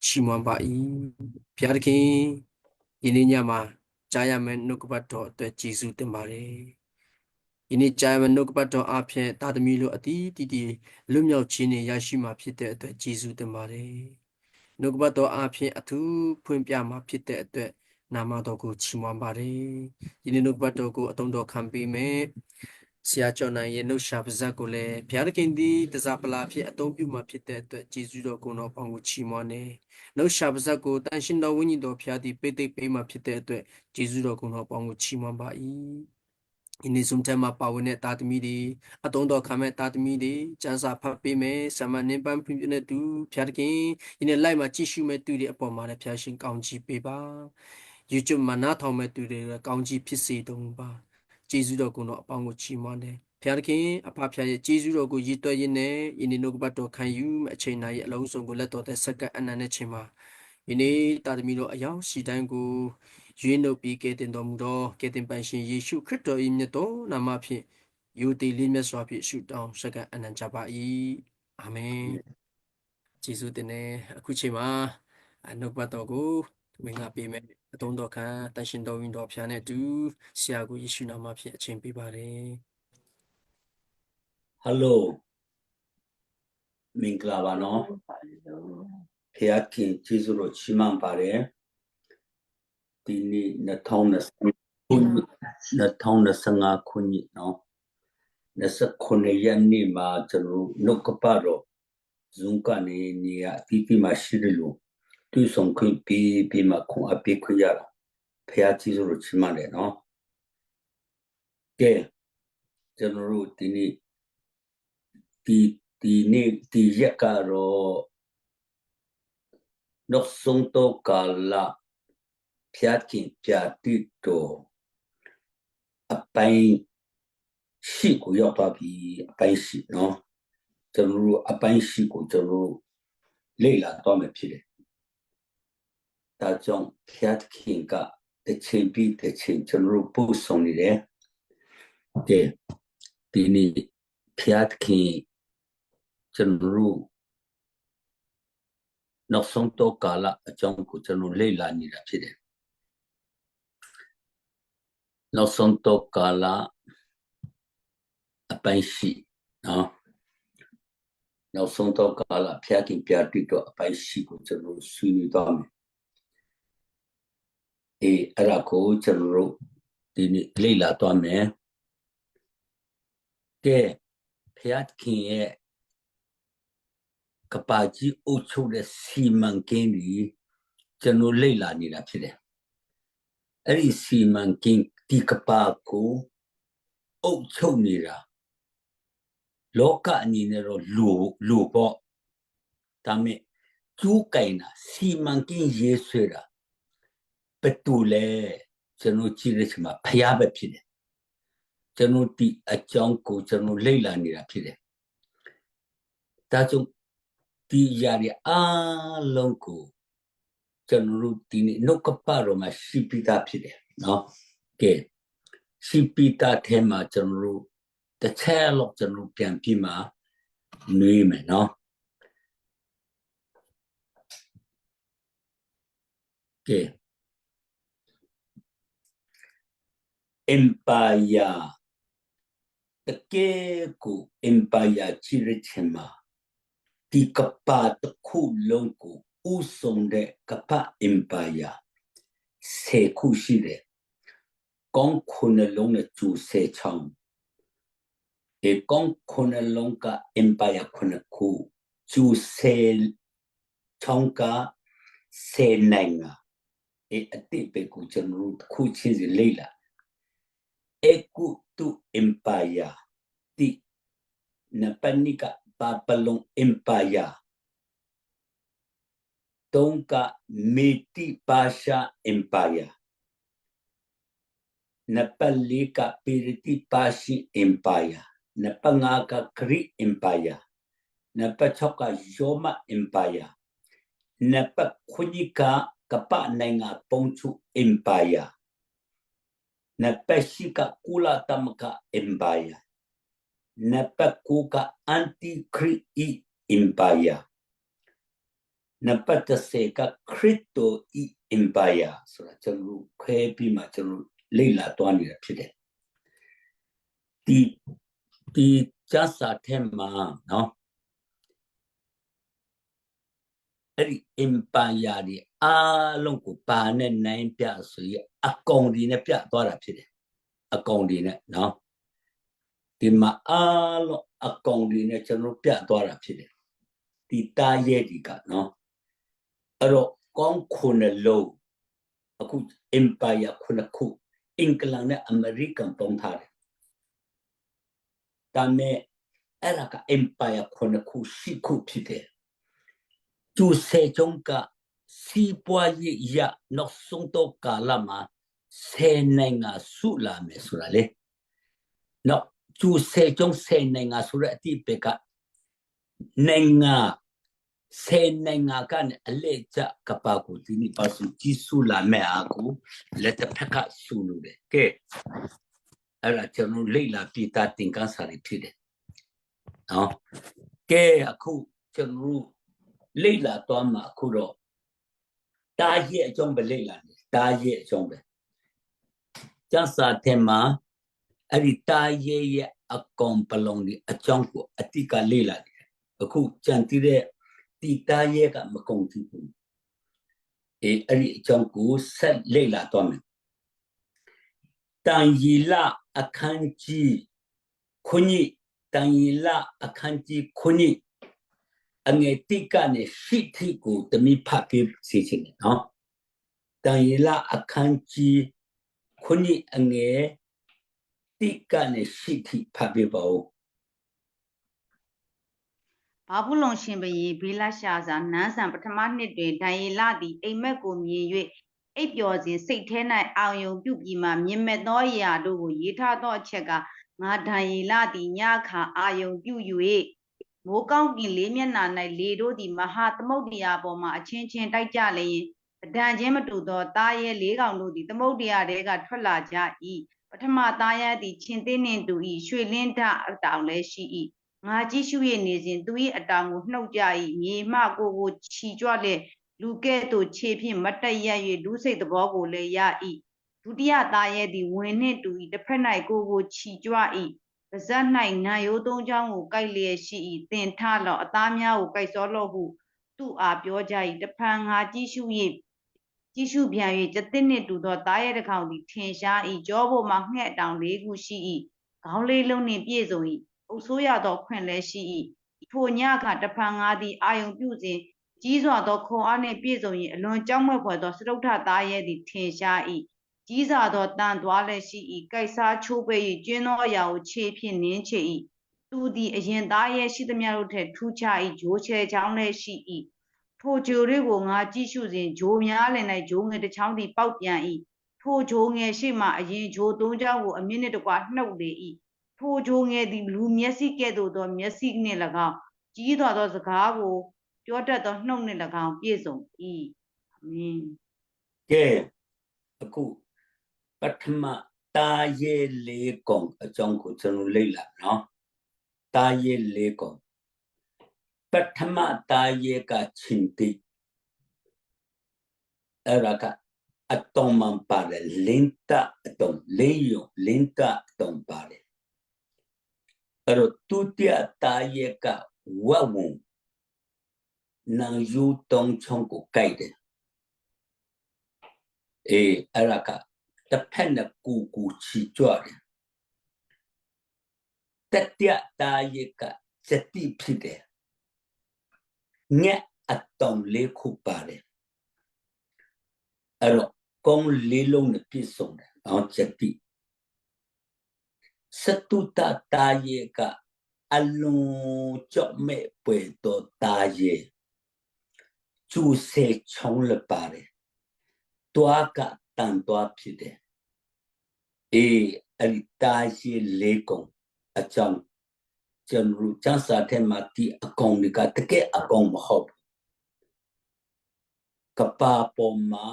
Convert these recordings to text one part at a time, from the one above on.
ချီးမွမ်းပါ၏ဘုရားသခင်ဒီနေ့ညမှာကြားရမယ့်နှုတ်ကပတ်တော်အတွက်ကျေးဇူးတင်ပါတယ်ဒီနေ့ကြားရမယ့်နှုတ်ကပတ်တော်အဖြစ်တာသမီတို့အတီးတီတီလွတ်မြောက်ခြင်းနဲ့ရရှိမှာဖြစ်တဲ့အတွက်ကျေးဇူးတင်ပါတယ်နှုတ်ကပတ်တော်အဖြစ်အထူးဖွင့်ပြမှာဖြစ်တဲ့အတွက်နာမတော်ကိုချီးမွမ်းပါတယ်ဒီနေ့နှုတ်ကပတ်တော်ကိုအသုံးတော်ခံပေးမယ်ဆရာကျော်နိုင်ရဲ့နှုတ်ရှာပါဇက်ကိုလည်းဘုရားသခင်သည်တစားပလာဖြစ်အသုံးပြုမှာဖြစ်တဲ့အတွက်ကျေးဇူးတော်ကိုတော်ပေါင်းကိုချီးမွမ်းတယ်နှုတ်ရှာပါဇက်ကိုတန်ရှင်တော်ဝိညာဉ်တော်ဘုရားသည်ပိတ်သိပ်ပေးမှာဖြစ်တဲ့အတွက်ကျေးဇူးတော်ကိုတော်ပေါင်းကိုချီးမွမ်းပါ၏ဒီနေ့ဆုံးထဲမှာပါဝင်တဲ့တာသမီတွေအသုံးတော်ခံမဲ့တာသမီတွေစံစာဖတ်ပေးမယ်ဆမနင်းပန်းပြည့်တဲ့သူဘုရားသခင်ဒီနေ့လိုက်မှာကြည့်ရှုမဲ့သူတွေအပေါ်မှာလည်းဘုရားရှင်ကောင်းချီးပေးပါ YouTube မှာနားထောင်မဲ့သူတွေကောင်းချီးဖြစ်စေတော်မူပါကျေးဇူးတော်ကိုတော့အပေါင်းကိုချီးမွမ်းတယ်ဘုရားသခင်အဖဖျားရဲ့ကျေးဇူးတော်ကိုရည်တွက်ရင်းနဲ့ယနေ့နှုတ်ကပတ်တော်ခံယူမဲ့အချိန်တိုင်းအလုံးစုံကိုလက်တော်တဲ့စက္ကန့်အနန္တချိန်မှာယနေ့တာသမီတော်အယောင်ရှိတိုင်းကိုရွေးနှုတ်ပြီးကဲတင်တော်မူသောကဲတင်ပိုင်ရှင်ယေရှုခရစ်တော်၏မြတ်တော်နာမဖြင့်ယူတည်လေးမြတ်စွာဖြင့်ရှုတောင်းစက္ကန့်အနန္တကြပါ၏အာမင်ကျေးဇူးတင်တယ်အခုချိန်မှာနှုတ်ကပတ်တော်ကိုဝင်ငါပေးမယ်အသုံးတော်ခံတန်ရှင်တော်ဝင်တော်ဖျားနဲ့တူဆရာကိုယေရှုနာမဖြင့်အချိန်ပေးပါတယ် Hello မင်္ဂလာပါနော်ဖျားခင်ကျေးဇူးတော်ချီးမွမ်းပါတယ်ဒီနေ့2025ခုနှစ်နော်29ရက်နေ့မှာကျွန်တော်နှုတ်ကပတ်တော်ဇုံကနေနေရာအသီးသီးမှာရှိတယ်လို့သူဆောင်ခွင့်ပြီးမှခွန်အပေးခွင့်ရတာဖျားကျေးဇူးတော်ချီးမွမ်းတယ်နော်ကဲကျွန်တော်တို့ဒီနေ့ဒီရက်ကတော့နောက်ဆုံးတော့ကာလဖျားခင်ပြတိတော်အပိုင်းရှိကိုရောက်သွားပြီအပိုင်းရှိနော်ကျွန်တော်တို့အပိုင်းရှိကိုကျွန်တော်တို့လေ့လာတော့မယ်ဖြစ်တယ်ဒါကြောင့်ဖျားခင်ကတစ်ချိန်ပြီးတစ်ချိန်ကျွန်တော်တို့ပို့ဆောင်နေတယ်ကဲဒီနေ့ဖျားခင်ကျွန်တော်တို့နောက်ဆုံးတော့ကာလအကြောင်းကိုကျွန်တော်လေ့လာနေတာဖြစ်တယ်နောက်ဆုံးတော့ကာလအပိုင်းရှိနော်နောက်ဆုံးတော့ကာလဖျားခင်ပြတိတော့အပိုင်းရှိကိုကျွန်တော်ဆွေးနွေးသွားမယ်အဲ့ဒါကိုကျွန်တော်တို့ဒီနေ့လေ့လာသွားမယ်ကဲဖျားခင်ရဲ့ကပါကြီးအုပ်ချုပ်တဲ့စီမံကိန်းကြီးကျွန်တော်လေ့လာနေတာဖြစ်တယ်အဲ့ဒီစီမံကိန်းဒီကပါကိုအုပ်ချုပ်နေတာလောကအနေနဲ့တော့လူပေါ့ဒါမဲ့ကျူးကင်တာစီမံကိန်းရေးဆွဲတာဘယ်သူလဲကျွန်တော်ကြည့်ရချင်မှာဖျားပဲဖြစ်တယ်ကျွန်တော်ဒီအကြောင်းကိုကျွန်တော်လေ့လာနေတာဖြစ်တယ်ဒါကြောင့်ဒီຢာတွေအားလုံးကိုကျွန်တော်တို့ဒီနေ့နှုတ်ကပတ်တော်မှာရှိပိသားဖြစ်တယ်နော်ကဲရှိပိသားထဲမှာကျွန်တော်တို့တစ်ချက်လောက်ကျွန်တော်ပြန်ပြီးမှနွေးမယ်နော်ကဲ empire တကယ်ကို empire ချစ်ရချင်မှာဒီကပါတစ်ခုလုံးကိုဥဆောင်တဲ့ကပါ empire 10ခုရှိတယ်ကောင်းခုနှလုံးနဲ့ကျူ10ချောင်းကောင်းခုနှလုံးက empire 9ခုကျူ10ချောင်းက10နိုင်ငံအတိတ်ပဲကိုကျွန်တော်တို့ခုချင်းစီလေ့လာEkutu Empire di Napanika Babylon Empire Tonka Meti Pasha Empire Napalika Piriti Pashi Empire Napangaka Kri Empire Napachoka Joma Empire Napakunika Kapa Nanga Pongchu Empire Napashika Kula Tamaka Empire Napakuka Anti-Kri Empire နံပါတ်10ကခရစ်တော်ဤ empire ဆိုတာကျွန်တော်ခွဲပြီးမှကျွန်တော်လေ့လာသွားနေတာဖြစ်တယ်ဒီကျမ်းစာထဲမှာနော်အဲ့ဒီ empire တွေအားလုံးကိုပါနဲ့နိုင်ပြဆိုရအကောင်ဒီနဲ့ပြသွားတာဖြစ်တယ်အကောင်ဒီနဲ့နော်ဒီမှာအားလုံးအကောင်ဒီနဲ့ကျွန်တော်ပြသွားတာဖြစ်တယ်ဒီတားရဲဒီကနော်အဲ့တော့ကောင်းခုနလုံးအခု empire ခုနခုအင်္ဂလန်နဲ့အမေရိကန်ပေါင်းထားတယ်ဒါမဲ့အဲ့ဒါက empire ခုနခုရှိခုဖြစ်တယ်သူစေကြုံကစီးပွားရေးရနောက်ဆုံးတော့ကာလမှာဆယ်နိုင်ငံစုလာမယ်ဆိုတာလေနော်သူစေကြုံဆယ်နိုင်ငံဆိုတဲ့အတိပကနိုင်ငံဆယ်နိုင်ငံကအလေကြကပါကိုဒီနေ့ပါစုကြီးစုလာမယ်အခုလက်တစ်ဖက်ကစုလို့တယ်ကဲအဲ့ဒါကျွန်တော်လေ့လာပြတာသင်ခန်းစာတွေဖြစ်တယ်နော်ကဲအခုကျွန်တော်လေ့လာသွားမှာအခုတော့တားရဲ့အကြောင်းပဲလေ့လာနေတားရဲ့အကြောင်းပဲကျမ်းစာထဲမှာအဲ့ဒီတားရဲ့အကောင်ပလုံးဒီအကြောင်းကိုအတိကလေ့လာတယ်အခုကြံတည်တဲ့ဒီတားရဲ့ကမကုန်ဘူးအဲ့ဒီအကြောင်းကိုဆက်လေ့လာသွားမယ်တန်ရီလအခန်းကြီးခုနှစ်တန်ရီလအခန်းကြီးခုနှစ်အငယ်တိကနေရှိထိကိုတမိဖတ်ပြစီချင်တယ်နော်တန်ရီလအခန်းကြီးခုနှစ်အငယ်တိကနေရှိထိဖတ်ပြပါဦးဘာဘူးလုံရှင်ဘရင်ဘေးလရှာစာနန်းဆန်ပထမနှစ်တွင်ဒိုင်ယေလသည်အိမ်မက်ကိုမြင်၍အိပ်ပျော်စဉ်စိတ်ထဲ၌အာယုံပြုပြီးမှမြင်မဲ့သောအရာတို့ကိုရေးထားသောအချက်ကငါဒိုင်ယေလသည်ညခါအာယုံပြု၍မိုးကောင်းကင်လေးမျက်နှာ၌လေတို့သည်မဟာသမုဒ္ဒရာပေါ်မှအချင်းချင်းတိုက်ကြလျင်အဒံချင်းမတူသောသားရဲလေးကောင်တို့သည်သမုဒ္ဒရာထဲကထွက်လာကြ၏ပထမသားရဲသည်ချင်းသေးနှင့်တူ၏ရွှေလင်းဓာအတောင်လည်းရှိ၏ငါကြည့်ရှု၍နေစဉ်သူ၏အတောင်ကိုနှုတ်ကြ၏မြေမှကိုချီကြွလျက်လူကဲ့သို့ခြေဖြင့်မတက်ရ၍လူစိတ်သဘောကိုလည်းရ၏ဒုတိယသားရဲသည်ဝင်နှင့်တူ၏တစ်ဖက်၌ကိုချီကြွ၏ပါဇက်၌နံရိုးသုံးချောင်းကိုကိုက်လျက်ရှိ၏သင်ထလော့အသားများကိုကိုက်စောလော့ဟုသူ့အားပြောကြ၏တဖန်ငါကြည့်ရှုပြန်၍ကျသစ်နှင့်တူသောသားရဲတစ်ကောင်သည်ထင်ရှား၏ကြောပေါ်မှငှက်တောင်၄ခုရှိ၏ခေါင်းလေးလုံးနှင့်ပြည့်စုံ၏အုပ်ဆိုးရသောခွင့်လည်းရှိ၏ထိုညခါတဖန်ငါသည်အာယုံပြုစဉ်ကြီးစွာသောခွန်အားနှင့်ပြည့်စုံ၏အလွန်ကြောက်မက်ဖွယ်သောစတုတ္ထသားရဲသည်ထင်ရှား၏ကြီးစွာသောတန်သွားလည်းရှိ၏ကိုက်စားချိုးပဲ့၍ကျင်းသောအရာကိုခြေဖြင့်နင်းချ၏သူသည်အရင်သားရဲရှိသမျှတို့ထက်ထူးခြား၏ဂျိုးချဲချောင်းလည်းရှိ၏ထိုဂျိုတွေကိုငါကြည့်ရှုစဉ်ဂျိုများလည်း၌ဂျိုငယ်တစ်ချောင်းသည်ပေါက်ပြန်၏ထိုဂျိုငယ်ရှိမှအရင်ဂျိုသုံးချောင်းကိုအမြင့်နှင့်တကွနှုတ်လေ၏ထိုဂျိုငယ်သည်လူမျက်စိကဲ့သို့သောမျက်စိနှင့်၎င်းကြီးစွာသောစကားကိုပြောတတ်သောနှုတ်နှင့်၎င်းပြည့်စုံ၏အာမင်ကဲအခုပထမတာရဲလေးကောင်အကြောင်းကိုကျွန်တော်လေ့လာနော်တာရဲလေးကောင်ပထမတာရဲကချင်းတိအဲ့ဒါကအတုံးမှပါတယ်လင်းတာအတုံးလေးယုံလင်းတာအတုံးပါတယ်အဲ့တော့သူတတာရဲကဝဝုံနံယူတုံးချုံကိုကြိုက်တယ်အဲ့ဒါကတစ်ဖက်နဲ့ကူချီကြွတယ်တတိယတာရဲကစတိဖြစ်တယ်ငှက်အတုံးလေးခုပါတယ်အဲ့တော့ကောင်းလေးလုံးနဲ့ပြည့်စုံတယ်အောင်စတိစတုတတာရဲကအလုံးကြော့မဲ့ပွေတော့တာရဲကျူစေချောင်းလပါတယ်တွားကတန်တွားဖြစ်တယ်အဲ့ဒီတာရဲလေးကောင်အကြောင်းကျွန်တော်ကျန်းစာထဲမှာဒီအကောင်တွေကတကယ်အကောင်မဟုတ်ကပါပေါ်မှာ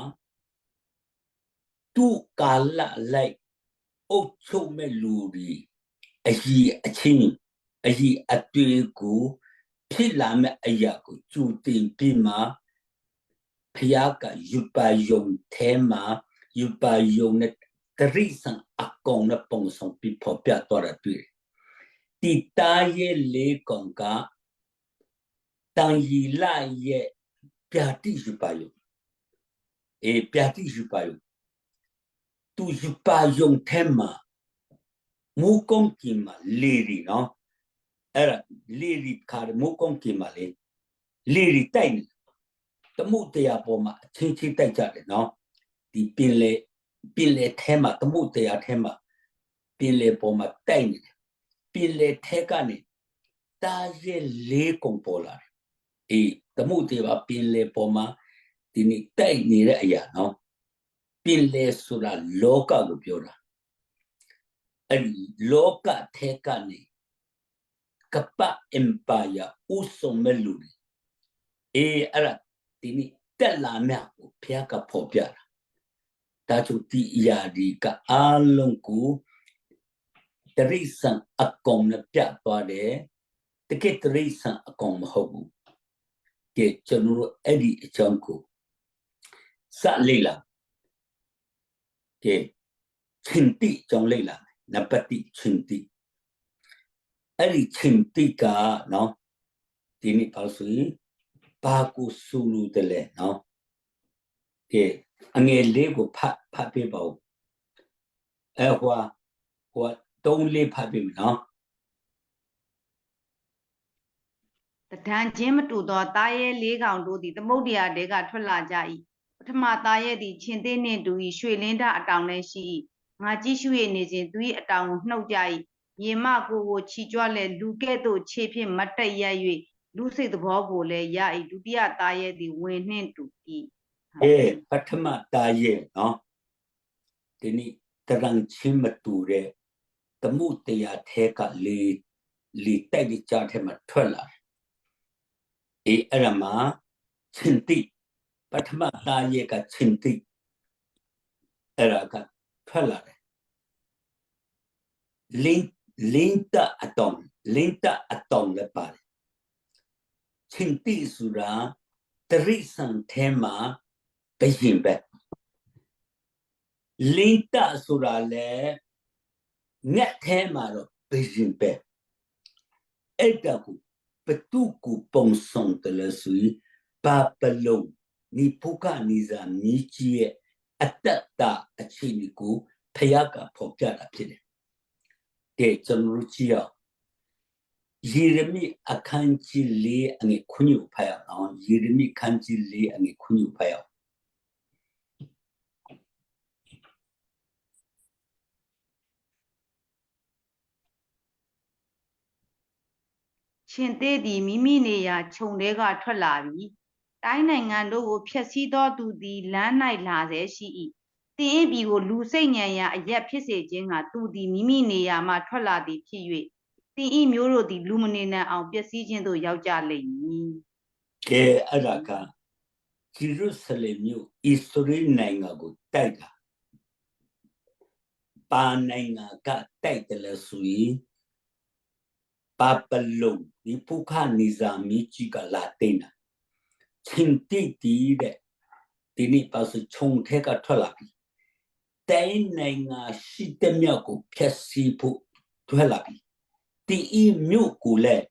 သူကာလလိုက်အုတ်ချုပ်မဲ့လူတွေအကြီးအချင်းအကြီးအတွေ့ကိုဖြစ်လာမဲ့အရာကိုကျူတင်ပြီးမှ ဖျားကယူပါယုံထဲမှာယူပါယုံနဲ့တရိစံအကောင်နဲ့ပုံဆောင်ပြီးဖော်ပြတော့တာတွေ့တီတာရဲ့လေးကောင်ကတန်ရီလာရဲ့ပြတိယူပါယုံပြတိယူပါယုံသူယူပါယုံထဲမှာမူကုန်းကီမှာလေရီနော်အဲ့ဒါလေရီခါမူကုန်းကီမှာလေရီတိုက်နေတမှုတရားပေါ်မှာအချင်းချင်းတိုက်ကြတယ်နော်ဒီပင်လေထဲမှာတမှုတရားထဲမှာပင်လေပေါ်မှာတိုက်နေတယ်ပင်လေထဲကနေတာရဲ့လေးကုန်ပေါ်လာတယ်တမှုတရားပင်လေပေါ်မှာဒီနေ့တိုက်နေတဲ့အရာနော်ပင်လေဆိုတာလောကကိုပြောတာအဲ့ဒီလောကထဲကနေကပ္ပအင်ပါယာဥဆုံးမဲ့လူတွေအဲ့ဒါဒီနေ့တက်လာမြတ်ကိုဘုရားကဖော်ပြတာဒါကြောင့်ဒီအရာဒီကအလုံးကိုတရိစံအကောင်နဲ့ပြသွားတယ်တကယ်တရိစံအကောင်မဟုတ်ဘူးကဲကျွန်တော်တို့အဲ့ဒီအကြောင်းကိုစလေ့လာကဲချင်းတိကြောင့်လေ့လာနံပါတ်1ချင်းတိအဲ့ဒီချင်းတိကနော်ဒီနေ့ပါဆိုရင်ဘာကိုစူလူတယ်လဲနော်ကဲအငယ်လေးကိုဖတ်ပေးပါဦးဟိုတုံးလေးဖတ်ပေးမယ်နော်တဒံချင်းမတူသောတာရဲလေးကောင်တို့သည်သမုဒ္ဒရာတဲကထွက်လာကြ၏ပထမတာရဲသည်ချင်းသေးနှင့်တူ၏ရွှေလင်းတအတောင်လည်းရှိ၏ငါကြည့်ရှု၍နေစဉ်သူ၏အတောင်ကိုနှုတ်ကြ၏မြေမကိုချီကြွလဲလူကဲ့သို့ခြေဖြင့်မတ်တက်ရက်၍လူစိတ်သဘောကိုလည်းရ၏ဒုတိယတာရဲသည်ဝင်နှင့်တူ၏ပထမတာရဲနော်ဒီနေ့တရံချင်းမတူတဲ့တမှုတရားထဲကလေတိုက်ကြတဲ့ထဲမှာထွက်လာတယ်အဲ့ဒါမှာချင်းတိပထမတာရဲကချင်းတိအဲ့ဒါကထွက်လာတယ်လင်းတအတောင်လည်းပါတယ်ချင်းတိဆိုတာတရိစံထဲမှာဘယင်ပဲလင်းတဆိုတာလည်းငက်ထဲမှာတော့ဘယင်ပဲအဲ့ဒါကိုဘသူကိုပုံဆောင်တယ်လို့ဆိုရင်ပါပလုံနိပုကနိဇာမြကြီးရဲ့အတ္တအခြေအနေကိုဖျားကဖော်ပြတာဖြစ်တယ်ကဲကျွန်တော်ကြည့်အောင်ယေရမိအခန်းကြီး4အငယ်9ကိုဖတ်အောင်ယေရမိအခန်းကြီး4အငယ်9ကိုဖတ်အောင်ချင်းသေးသည်မိမိနေရာခြုံတဲကထွက်လာပြီတိုင်းနိုင်ငံတို့ကိုဖျက်ဆီးသောသူသည်လမ်း၌လာဆဲရှိ၏တင်၏ပြည်ကိုလူစိတ်ညံရာအရက်ဖြစ်စေခြင်းကသူသည်မိမိနေရာမှထွက်လာသည်ဖြစ်၍တင်၏မျိုးတို့သည်လူမနေနိုင်အောင်ပျက်စီးခြင်းသို့ရောက်ကြလိမ့်မည်ကဲအဲ့ဒါကဂျေရုဆလင်မြို့ဣသရေလနိုင်ငံကိုတိုက်တာပါနိုင်ငံကတိုက်တယ်လို့ဆိုရင်ပါပလုံဒီပုခနိဇာမီကြီးကလာတင်တာချင်းတိတီတဲ့ဒီနေ့ပါစချုံထဲကထွက်လာပြီတိုင်းနိုင်ငံရှိတဲ့မြောက်ကိုဖျက်ဆီးဖို့ထွက်လာပြီဒီအမြို့ကိုလည်း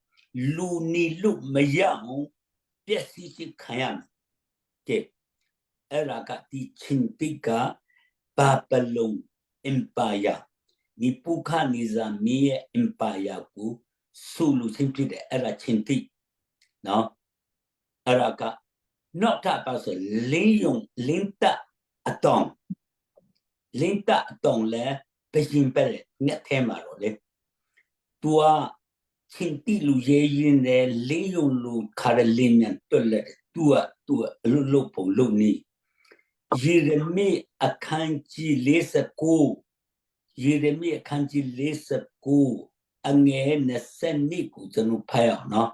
လူနီလူမရအောင်ပျက်စီးခြင်းခံရမယ်ကဲအဲ့ဒါကဒီချင်းတိကပါပလုံအင်ပါယာဒီပုခနိဇာမီရဲ့အင်ပါယာကိုဆူလူချင်းဖြစ်တဲ့အဲ့ဒါချင်းတိနော်အဲ့ဒါကနောက်ထပ်ပါဆိုလင်းတအတောင်လည်းဘယင်ပဲငက်ထဲမှာတော့လေသူကချင်းတိလူရဲရင်တဲ့လင်းယုံလူခါရလင်းနဲ့တွက်လက်သူကအလုပ်ပုံလုပ်နေယေရမိအခန်းကြီး49ယေရမိအခန်းကြီး49အငယ်20ကိုကျွန်တော်ဖတ်အောင်နော်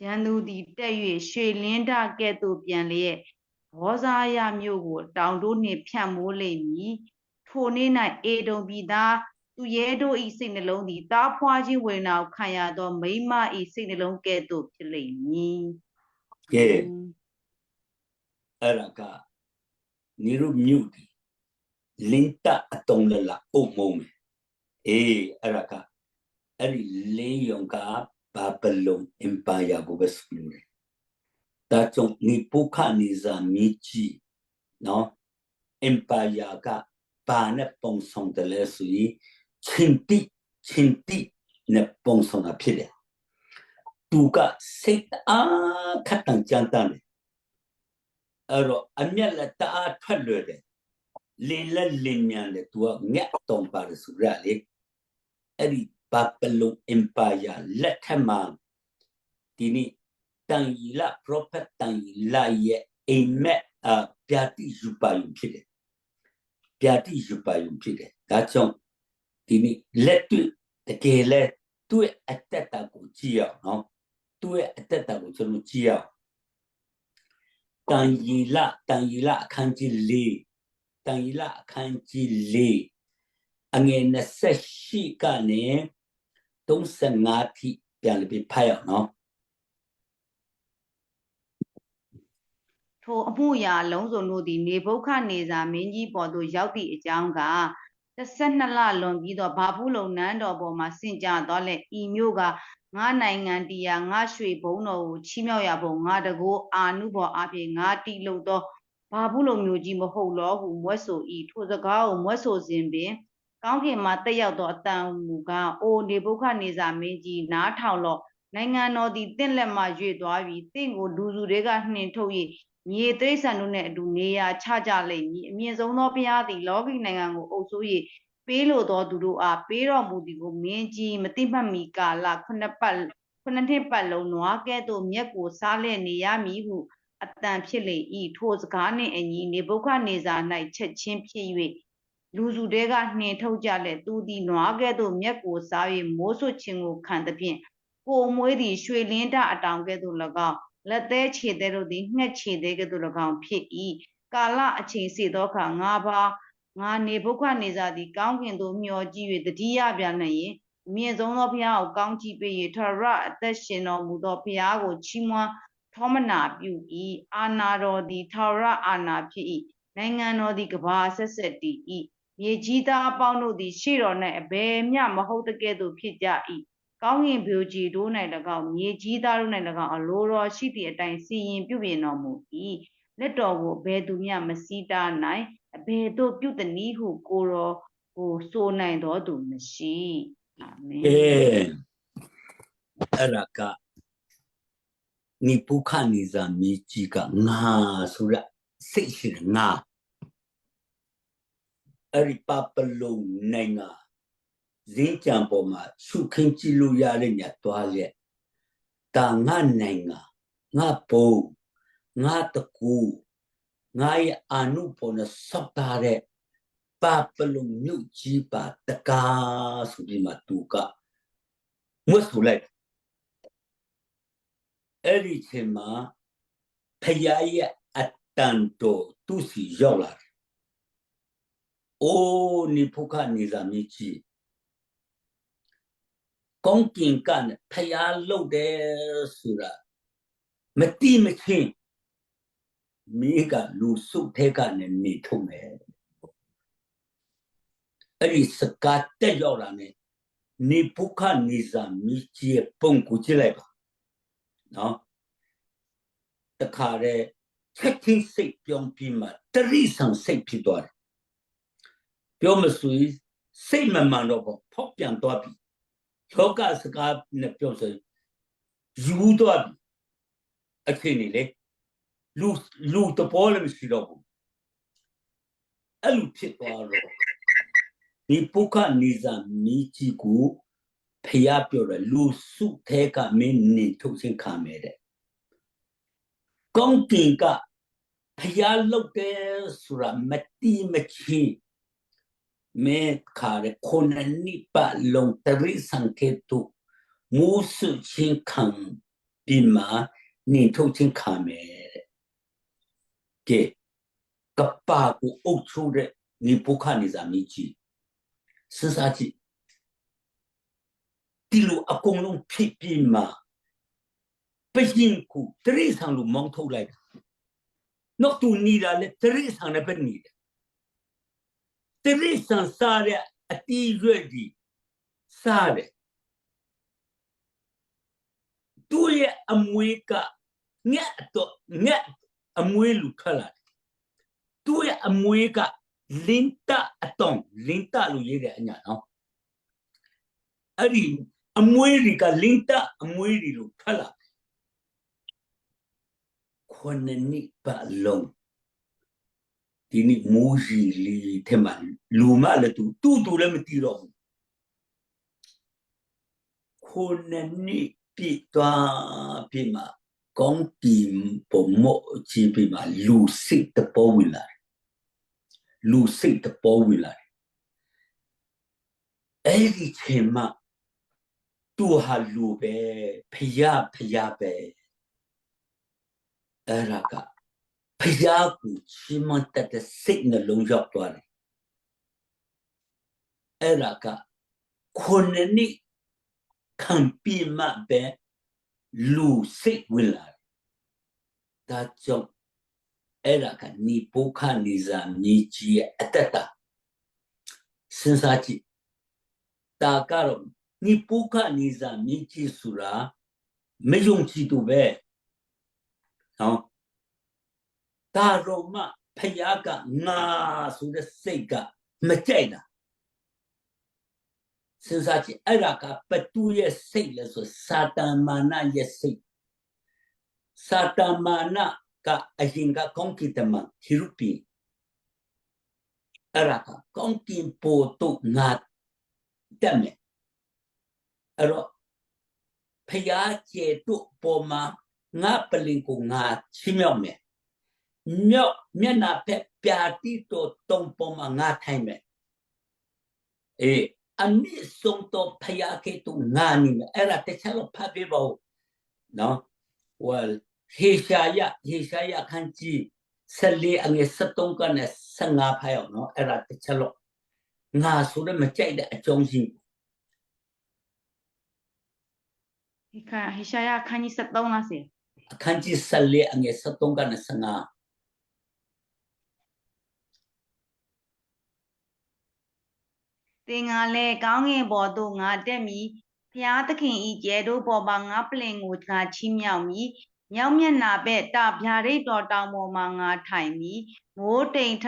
ရန်သူသည်တက်၍ရွှေလင်းတကဲ့သို့ပြန်လျက်ဘောဇာယမြို့ကိုတောင်တို့နှင့်ဖြန့်မိုးလိမ့်မည်ထိုနေ့၌အေဒုံပြည်သား သူရဲတို့ဤစိတ်နှလုံးသည်တားဖွားခြင်းဝေဒနာကိုခံရသောမိမဤစိတ်နှလုံးကဲ့သို့ဖြစ်လိမ့်မည် ကဲအဲ့ဒါကနိရုမြုပ်ဒီလင်းတအတုံးလာအုံမုံမယ်အေးအဲ့ဒါကအဲ့ဒီလေးယုံကဘာဘလုံအင်ပါယာကိုပဲစလို့တယ်ဒါကြောင့်နိပုခနိဇာမိကြီးနော်အင်ပါယာကဘာနဲ့ပုံဆောင်တယ်လဲဆိုရင်ချင်းတိနဲ့ပုံဆောင်တာဖြစ်တယ်သူကစိတ်အားခတ်တန်ကြမ်းတမ်းတယ်အဲ့တော့အမျက်လက်တအားထွက်လွယ်တယ်လင်းလက်လင်းမြန်တယ်သူကငက်တုံပါတယ်ဆိုရလေအဲ့ဒီဘာဘလုံအင်ပါယာလက်ထက်မှာဒီနေ့တန်ရီလာ prophet တန်ရီလာရဲ့အိမ်မက်ပြာတိယူပါယုံဖြစ်တယ်ပြာတိယူပါယုံဖြစ်တယ်ဒါကြောင့်ဒီနေ့လက်တွေ့တကယ်လဲသူ့ရဲ့အတ္တတာကိုကြည့်အောင်နော်သူ့ရဲ့အတ္တတာကိုကျွန်တော်ကြည့်အောင်တန်ရီလာအခန်းကြီး၄တန်ရီလာအခန်းကြီး၄အငယ်28ကနေ35ထိပြန်ပြီးဖတ်ရအောင်နော်ထိုအမှုရာလုံးစုံတို့သည်နေဗုခဒ်နေဇာမင်းကြီးပေါ်သို့ရောက်သည့်အကြောင်းက12လလွန်ပြီးတော့ဘာဘူးလုံနန်းတော်ပေါ်မှာဆင့်ကြသွားလဲဤမြို့ကငါနိုင်ငံတရားငါရွှေဘုံတော်ကိုချီးမြှောက်ရပုံငါတကိုးအာနုဘော်အပြင်ငါတိလို့သောဘာဘူးလုံမျိုးကြီးမဟုတ်လောဟုမွဲ့ဆိုဤထိုစကားကိုမွဲ့ဆိုစဉ်ပင်ကောင်းကင်မှာတက်ရောက်သောအတန်မူကားအိုနေဗုခဒ်နေဇာမင်းကြီးနားထောင်လော့နိုင်ငံတော်သည်တင့်လက်မှရွေ့သွားပြီးတင့်ကိုလူစုတွေကနှင်ထုတ်၍မြေတိရစ္ဆာန်တို့နှင့်အတူနေရာချကြလိမ့်မည်အမြင့်ဆုံးသောဘုရားသည်လောကီနိုင်ငံကိုအုပ်စိုး၍ပေးလိုသောသူတို့အားပေးတော်မူသည်ကိုမင်းကြီးမသိမှတ်မီကာလခုနှစ်နှစ်ပတ်လုံးနွားကဲ့သို့မြက်ကိုစားလျက်နေရမည်ဟုအတန်ဖြစ်လေ၏ထိုစကားနှင့်အညီနေဗုခဒ်နေဇာ၌ချက်ချင်းဖြစ်၍လူစုတဲကနှင်ထုတ်ကြလေသူသည်နွားကဲ့သို့မြက်ကိုစား၍မိုးဆွခြင်းကိုခံသဖြင့်ကိုမွေးသည်ရွှေလင်းတအတောင်ကဲ့သို့၎င်းလက်သေးခြေသေးတို့သည်ငှက်ခြေသေးကဲ့သို့၎င်းဖြစ်၏ကာလအချိန်စေသောအခါငါနေဗုခဒ်နေဇာသည်ကောင်းကင်သို့မျှော်ကြည့်၍တတိယပြန်လျင်အမြင့်ဆုံးသောဘုရားကိုကောင်းကြည့်ပေး၍ထာဝရအသက်ရှင်တော်မူသောဘုရားကိုချီးမွမ်းထောမနာပြု၏အာနာတော်သည်ထာဝရအာနာဖြစ်၏နိုင်ငံတော်သည်ကဘာဆက်ဆက်တည်၏မြေကြီးသားအပေါင်းတို့သည်ရှေ့တော်၌အဘယ်မျှမဟုတ်တဲ့ကဲ့သို့ဖြစ်ကြ၏ကောင်းကင်ဗိုလ်ခြေတို့၌၎င်းမြေကြီးသားတို့၌၎င်းအလိုတော်ရှိသည့်အတိုင်းစီရင်ပြုပြင်တော်မူ၏လက်တော်ကိုဘယ်သူမျှမစည်းတားနိုင်အဘယ်သို့ပြုသည်နည်းဟုကိုတော်ကိုဆိုနိုင်တော်သူမရှိအာမင်အဲ့ဒါကနိပုခနိဇာမိကြီးကငါဆိုရစိတ်ရှိတယ်ငါအဲ့ဒီပပလုံနိုင်ငံဇင်းကြံပေါ်မှာရှုခင်းကြည့်လို့ရတဲ့ညသွားရဲ့တာငါနိုင်ငံငါပုံငါတကူငါရဲ့အာနုပေါ်နဲ့ဆောက်တာတဲ့ပပလုံမြုပ်ကြီးပါတကားဆိုပြီးမှသူကမွတ်ဆိုလိုက်အဲ့ဒီချိန်မှာဖယားရဲ့အတန်တော်သူစီရောက်လာတယ်။အိုးနိဖုခနိဇာမိကြီးကောင်းကင်ကဖယားလှုပ်တယ်ဆိုတာမတိမချင်းမိကလူစုထဲကနေနေထုတ်မယ်။အဲ့ဒီစကားတက်ရောက်လာနဲ့နိဖုခနိဇာမိကြီးရဲ့ပုံကိုကြည့်လိုက်ပါနော်တခါတည်းချက်ချင်းစိတ်ပြောင်းပြီးမှတရိษံစိတ်ဖြစ်သွားတယ်ပြောမဆိုရင်စိတ်မမှန်တော့ဘူးဖောက်ပြန်သွားပြီလောကစကားနဲ့ပြောဆိုယူသွားပြီအခင်းနေလေလူတပေါ်လည်းမရှိတော့ဘူးအဲ့လိုဖြစ်သွားတော့ဒီပုခနိဇာမိကြီးကိုဖျားပြောတယ်လူစုထဲကမင်းနေထုတ်ခြင်းခံမယ်တဲ့ကောင်းကင်ကဖျားလုပ်တယ်ဆိုတာမတိမချင်းမဲခါရခုနနိပါလုံတရိစံကေတုမူစုချင်းခံဒီမှာနေထုတ်ခြင်းခံမယ်တဲ့ကဲကပ္ပါကိုအုပ်ချုပ်တဲ့နိပုခနိဇာမိကြီးစဉ်းစားကြည့် ဒီလိုအကုန်လုံးဖြစ်ပြီးမှပရင်ကိုတရိษံလိုမောင်းထုတ်လိုက်တာနောက်သူနေတာလေတရိษံနဲ့ပဲနေတယ်တရိษံစားတဲ့အတီးရွက်ကြီးစားတယ်သူရဲ့အမွေးကငက်အမွေးလူထွက်လာတယ်သူရဲ့အမွေးကလင်းတအတောင်လင်းတလို့ရေးတယ်အညာနော်အဲ့ဒီအမွေးတွေကလင်းတအမွေးတွေလို့ထွက်လာတယ်ခုနှစ်ပတ်လုံးဒီနေ့မိုးရီလီထဲမှာလူမလည်းတူလည်းမတည်တော့ဘူးခုနှစ်ပြည့်သွားပြီမှာကောင်းကင်ပုံမော့ကြည့်ပြီမှာလူစိတ်တပေါ်ဝင်လာတယ်လူစိတ်တပေါ်ဝင်လာတယ်အဲ့ဒီချိန်မှာသူဟာလူပဲဖျားပဲအဲ့ဒါကဖျားကိုချီးမွမ်းတဲ့စိတ်နှလုံးရောက်သွားတယ်အဲ့ဒါကခုနှစ်ခံပြီးမှပဲလူစိတ်ဝင်လာတယ်ဒါကြောင့်အဲ့ဒါကနိပုခနိဇာမြေကြီးရဲ့အတ္တစဉ်းစားကြည့်ဒါကတော့နိပုခနိဇာမြေကြီးဆိုတာမယုံကြည်သူပဲနော်ဒါတော့မှဖယားကငါဆိုတဲ့စိတ်ကမကြိုက်တာစဉ်းစားကြည့်အဲ့ဒါကဘသူရဲ့စိတ်လဲဆိုစာတန်မာနရဲ့စိတ်စာတန်မာနကအရင်ကကောင်းကင်တမန်ဟီရုပီအဲ့ဒါကကောင်းကင်ပို့တော့ငါတက်မယ်အဲ့တော့ဖယားကျေတို့ပေါ်မှာငါပလင်ကိုငါချီးမြှောက်မယ်မျက်နှာဖက်ပြာတိတော့တုံပေါ်မှာငါထိုင်မယ်အမြင့်ဆုံးတော့ဖယားကဲ့သို့ငါနေမယ်အဲ့ဒါတခြားတော့ဖတ်ပြပါဦးနော်ဟေရှာယခန်းကြီး14အငယ်73ကနေ15ဖတ်အောင်နော်အဲ့ဒါတခြားတော့ငါဆိုတော့မကြိုက်တဲ့အကြောင်းရှိဟေရှာယခန်းကြီး73လားဆရာအခန်းကြီး14အငယ်73ကနေ15သင်ကလည်းကောင်းကင်ဘော်သို့ငါတက်မည်ဖျားသခင်ဤကျဲတို့ပေါ်မှာငါပလင်ကိုငါချီးမြှောက်မည်မြောက်မျက်နှာဘက်တဗျာဒိတ်တော်တောင်ပေါ်မှာငါထိုင်မည်မိုးတိမ်ထ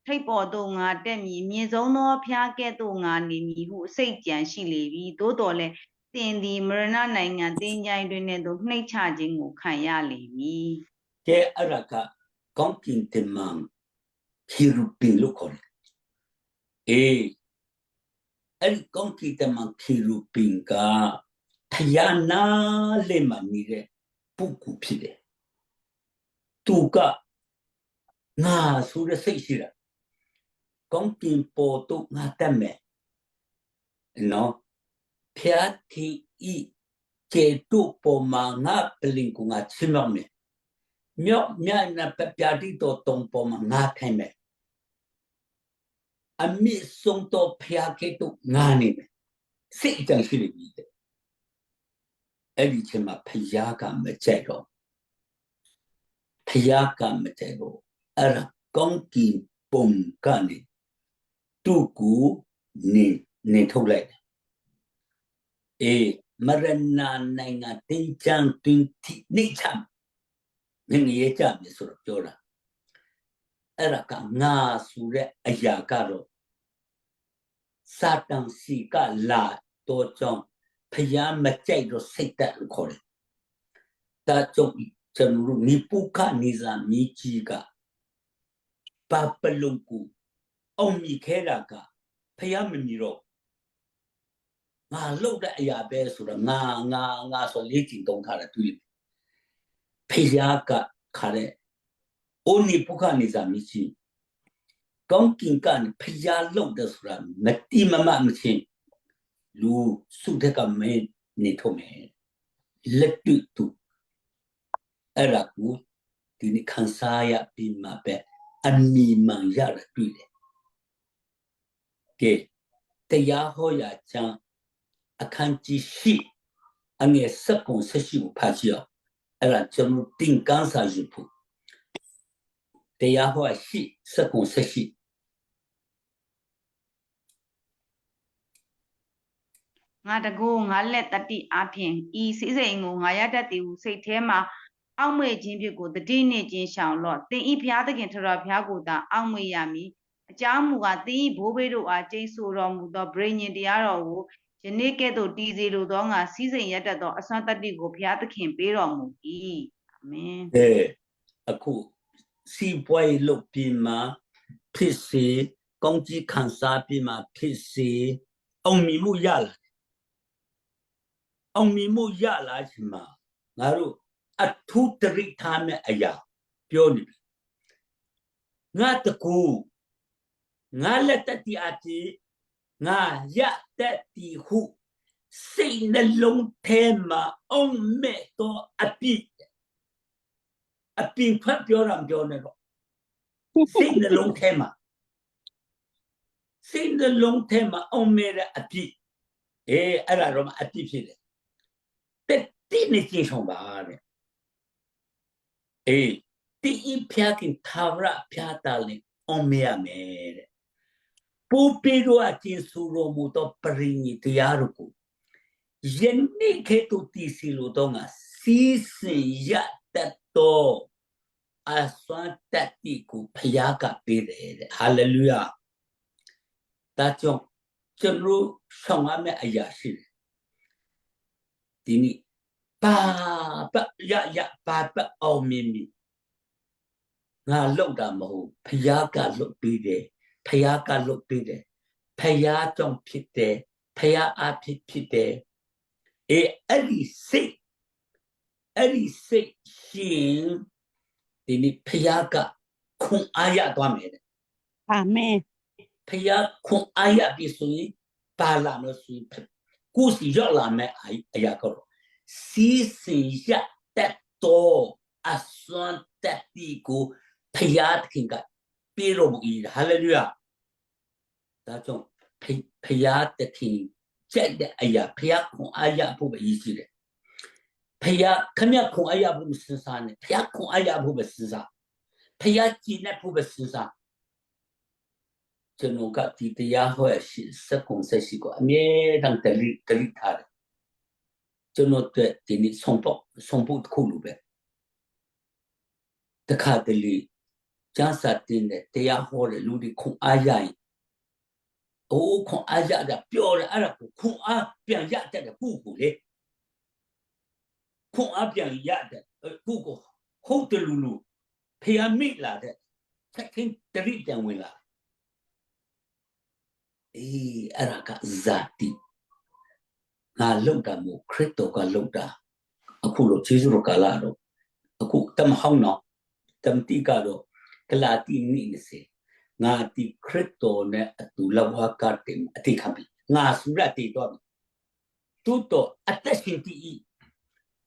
ထိပ်ပေါ်သို့ငါတက်မည်မြင့်ဆုံးသောဖျားကဲ့သို့ငါနေမည်ဟုစိတ်ကြံရှိလေပြီသို့တော်လည်းသင်သည်မရဏနိုင်ငံတင်းကြိုင်တွင်သို့နှိမ့်ချခြင်းကိုခံရလိမ့်မည်ကဲအဲ့ဒါကကောင်းကင်တမန်ခီရုပင်လို့ခေါ်တယ်အဲ့ဒီကောင်းကင်တမန်ခီရုပင်ကဖယားနာလေးမှနေတဲ့ပုဂ္ဂိုလ်ဖြစ်တယ်သူကငါဆိုတဲ့စိတ်ရှိတာကောင်းကင်ပေါ်တော့ငါတက်မယ်နော်ဖျားတီဤကျေတို့ပေါ်မှာငါပလင်ကိုငါချီးမြှောက်မယ်မြောက်မြတ်နာပြတိတော်တုံပေါ်မှာငါထိုင်မယ်အမြင့်ဆုံးတော့ဖျားကဲ့သို့ငါနေမယ်စိတ်အကြံရှိနေပြီအဲ့ဒီချိန်မှာဖျားကမကြိုက်တော့ဖျားကမကြိုက်တော့အဲ့ဒါကောင်းကင်ပုံကနေသူ့ကိုနေထုတ်လိုက်တယ်မရဏနိုင်ငံတင်ချန်တင်တိနေချမ်းငငယ်ကြမယ်ဆိုတော့ပြောတာအဲ့ဒါကငါဆိုတဲ့အရာကတော့စာတန်စီကလာတော့ကြောင့်ဖျားမကြိုက်တော့စိတ်တက်လို့ခေါ်တယ်ဒါကြောင့်ကျွန်တော်တို့နိပုခနိဇာမြေကြီးကပပလုံကိုအောင်မြခဲတာကဖျားမမြည်တော့ငါလှုပ်တဲ့အရာပဲဆိုတော့ငါဆိုလေးချင်တုံးထားတယ်တွေ့လိမ့်ဖျားကခါတဲ့အိုနိပုခနိဇာမြေကြီးကောင်းကင်ကနေဖျားလှုပ်တယ်ဆိုတာမတိမမမချင်းလူစုတဲ့ကမဲနေထုံးမယ်လက်တူတူအဲ့ဒါကိုဒီနေ့ခန်းစားရပြီးမှပဲအမီမှန်ရတာတွေ့တယ်ကဲတရားဟောရာချမ်း အခန်းကြီးရှိအငယ်7ပုံ18ကိုဖတ်ကြည့်အောင်အဲ့ဒါကျွန်တော်သင်ခန်းစာယူဖို့တရားဟောရှိ7ပုံ18ငါတကူငါလက်တတိအပြင်ဤစည်းစိမ်ကိုငါရတတ်သည်ဟုစိတ်ထဲမှာအောက်မေ့ခြင်းဖြစ်ကိုတတိနှင့်ခြင်းရှောင်လော့တင်ဤဘုရားသခင်ထတော်ဘုရားကိုသာအောက်မေ့ရမည်အကြောင်းမူကားတင်ဤဘိုးဘေးတို့အားကျိန်ဆိုတော်မူသောဗြိဉ္ဉ်တရားတော်ကိုယနေ့ကဲ့သို့တည်စေလိုသောငါစည်းစိမ်ရတတ်သောအစွမ်းတတ္တိကိုဘုရားသခင်ပေးတော်မူ၏အာမင်အခုစီပွားရေးလုပ်ပြီးမှဖြစ်စေကောင်းကြီးခံစားပြီးမှဖြစ်စေအောင်မြင်မှုရလာအောင်မြင်မှုရလာချင်မှာငါတို့အထူးတရိထားမဲ့အရာပြောနေပြီငါတကူငါလက်တတိအတိငါရတတိဟုစိတ်နှလုံးထဲမှာအောင်မဲ့တော့အပြစ်ဖတ်ပြောတာပြောနေတော့စိတ်နှလုံးထဲမှာအောင်မဲ့တဲ့အပြစ်အဲ့ဒါတော့အပြစ်ဖြစ်တယ်တိနေကြဆောင်ပါတဲ့တိဖျားခင်သာဝရဖျားတာလေအောင်မြတ်မယ်တဲ့ပူပီရောအချင်းစုရောမူတော့ပရိညတရားတို့ကိုယနေ့ခေတ်တည်စီလို့တော့ငါစီးစင်ရတတ်တော့အစွမ်းတတ်တိကိုဖျားကပေးတယ်တဲ့ဟာလေလုယာဒါကြောင့်ကျွန်တော်ဆောင်ရမယ့်အရာရှိတယ်ဒီနေ့ပါပအောင်မြင်ပြီငါလောက်တာမဟုတ်ဖယားကလွတ်ပြီးတယ်ဖယားကလွတ်ပြီးတယ်ဖယားကြောင့်ဖြစ်တယ်ဖယားအဖြစ်တယ်အဲ့ဒီစိတ်ရှင်ဒီနေ့ဖယားကခွန်အားရသွားမယ်တဲ့အာမင်ဖယားခွန်အားရပြီဆိုရင်ပါလာလို့ဆိုရင်ကိုယ်စီရောက်လာမယ်အရာကတော့စီးစင်ရတတ်တော့အစွမ်းတတ်ဒီကိုဖယားခင်ကပြေတော်မူ၏ဟာလေလုယာဒါကြောင့်ဖယားတခင်ကြိုက်တဲ့အရာဖယားခွန်အားရဖို့ပဲရည်ရှိတယ်ဖယားခမရခွန်အားရဖို့မစင်စားနဲ့ဖယားခွန်အားရဖို့ပဲစင်စားဖယားကြည်နဲ့ဖို့ပဲစင်စားကျွန်တော်ကဒီတရားဟောရရှိစက်ကုံဆက်ရှိကိုအမြဲတမ်းတလိထားတယ်ကျွန်တော်တို့ဒီနေ့ဆုံးဖို့တစ်ခုလိုပဲတခါတလေကျမ်းစာတင်တဲ့တရားဟောတဲ့လူတွေခွန်အားရရင်ခွန်အားရတာပြောတယ်အဲ့ဒါကိုခွန်အားပြန်ရတတ်တဲ့ပုဂ္ဂိုလ်လေခွန်အားပြန်ရတဲ့ပုဂ္ဂိုလ်ဟုတ်တယ်လူဖျားမိလာတဲ့ချက်ချင်းတရိပြန်ဝင်လာအဲ့ဒါကဇာတိငါလုံတာမို့ခရစ်တော်ကလုံတာအခုလို့ကျေးဇူးတော်ကလာတော့အခုတမဟောင်းတော့တမတိကတော့ကလာတိနိစေငါတိခရစ်တော်နဲ့အတူလဝကတင်အတိခံပြီငါစုရတိတော့တူတော့အသက်ရှင်တည်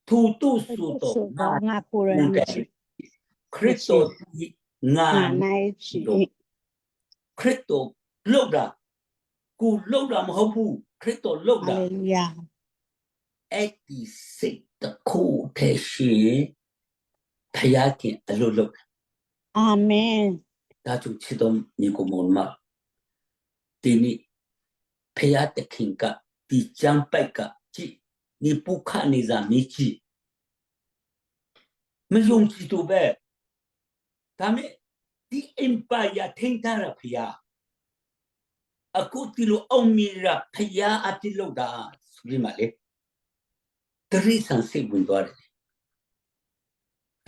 သူတို့ဆိုတော့ငါကိုရမ်းခရစ်တော်ငါနိုင်ချီခရစ်တော်လုံတာကိုလုံတာမဟုတ်ဘူးခရစ်တော်လုံတာဟာလေလုယာအဲ့ဒီစိတ်တခုတည်းရှိဖယားခင်အလိုလုပ်အာမင်ဒါကြောင့်ချစ်တော်ညီကိုမောင်မဒီနေ့ဖယားတခင်ကဒီကျမ်းပိုက်ကကြည့်ဒီပုခနေစာမြကြည့်မယုံကြည်တော့ပဲဒါမဲ့ဒီအင်ပါယာထင်တာဖယားအခုဒီလိုအောင်မြင်ရဖယားအပြစ်လုပ်တာဆိုပြီးမှလေတရိษံစိတ်ဝင်သွားတယ်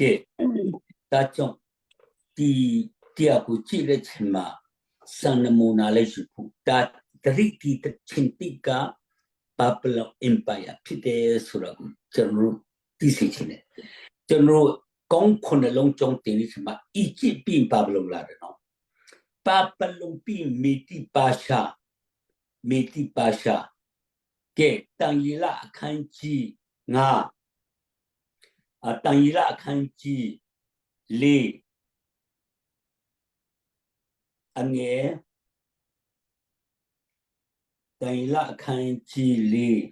ကဲဒါကြောင့်ဒီတရားကိုကြည့်တဲ့ချိန်မှာစံနမူနာလေးရှိဖို့ဒါတရိတိချင်းတိကပါပလအင်ပါယာဖြစ်တယ်ဆိုတော့ကျွန်တော်သိစေချင်တယ်ကျွန်တော်ကောင်းခွန်လုံးကြုံတင်နေချိန်မှာအီဂျစ်ပြင်ပါပလုံလာတယ်နော်ပါပလုံပြင်မေတိပါရှာကဲတန်ရီလာအခန်းကြီးငါတန်ရီလာအခန်းကြီး၄အငယ် တိုင်လာအခန်းကြီးလေး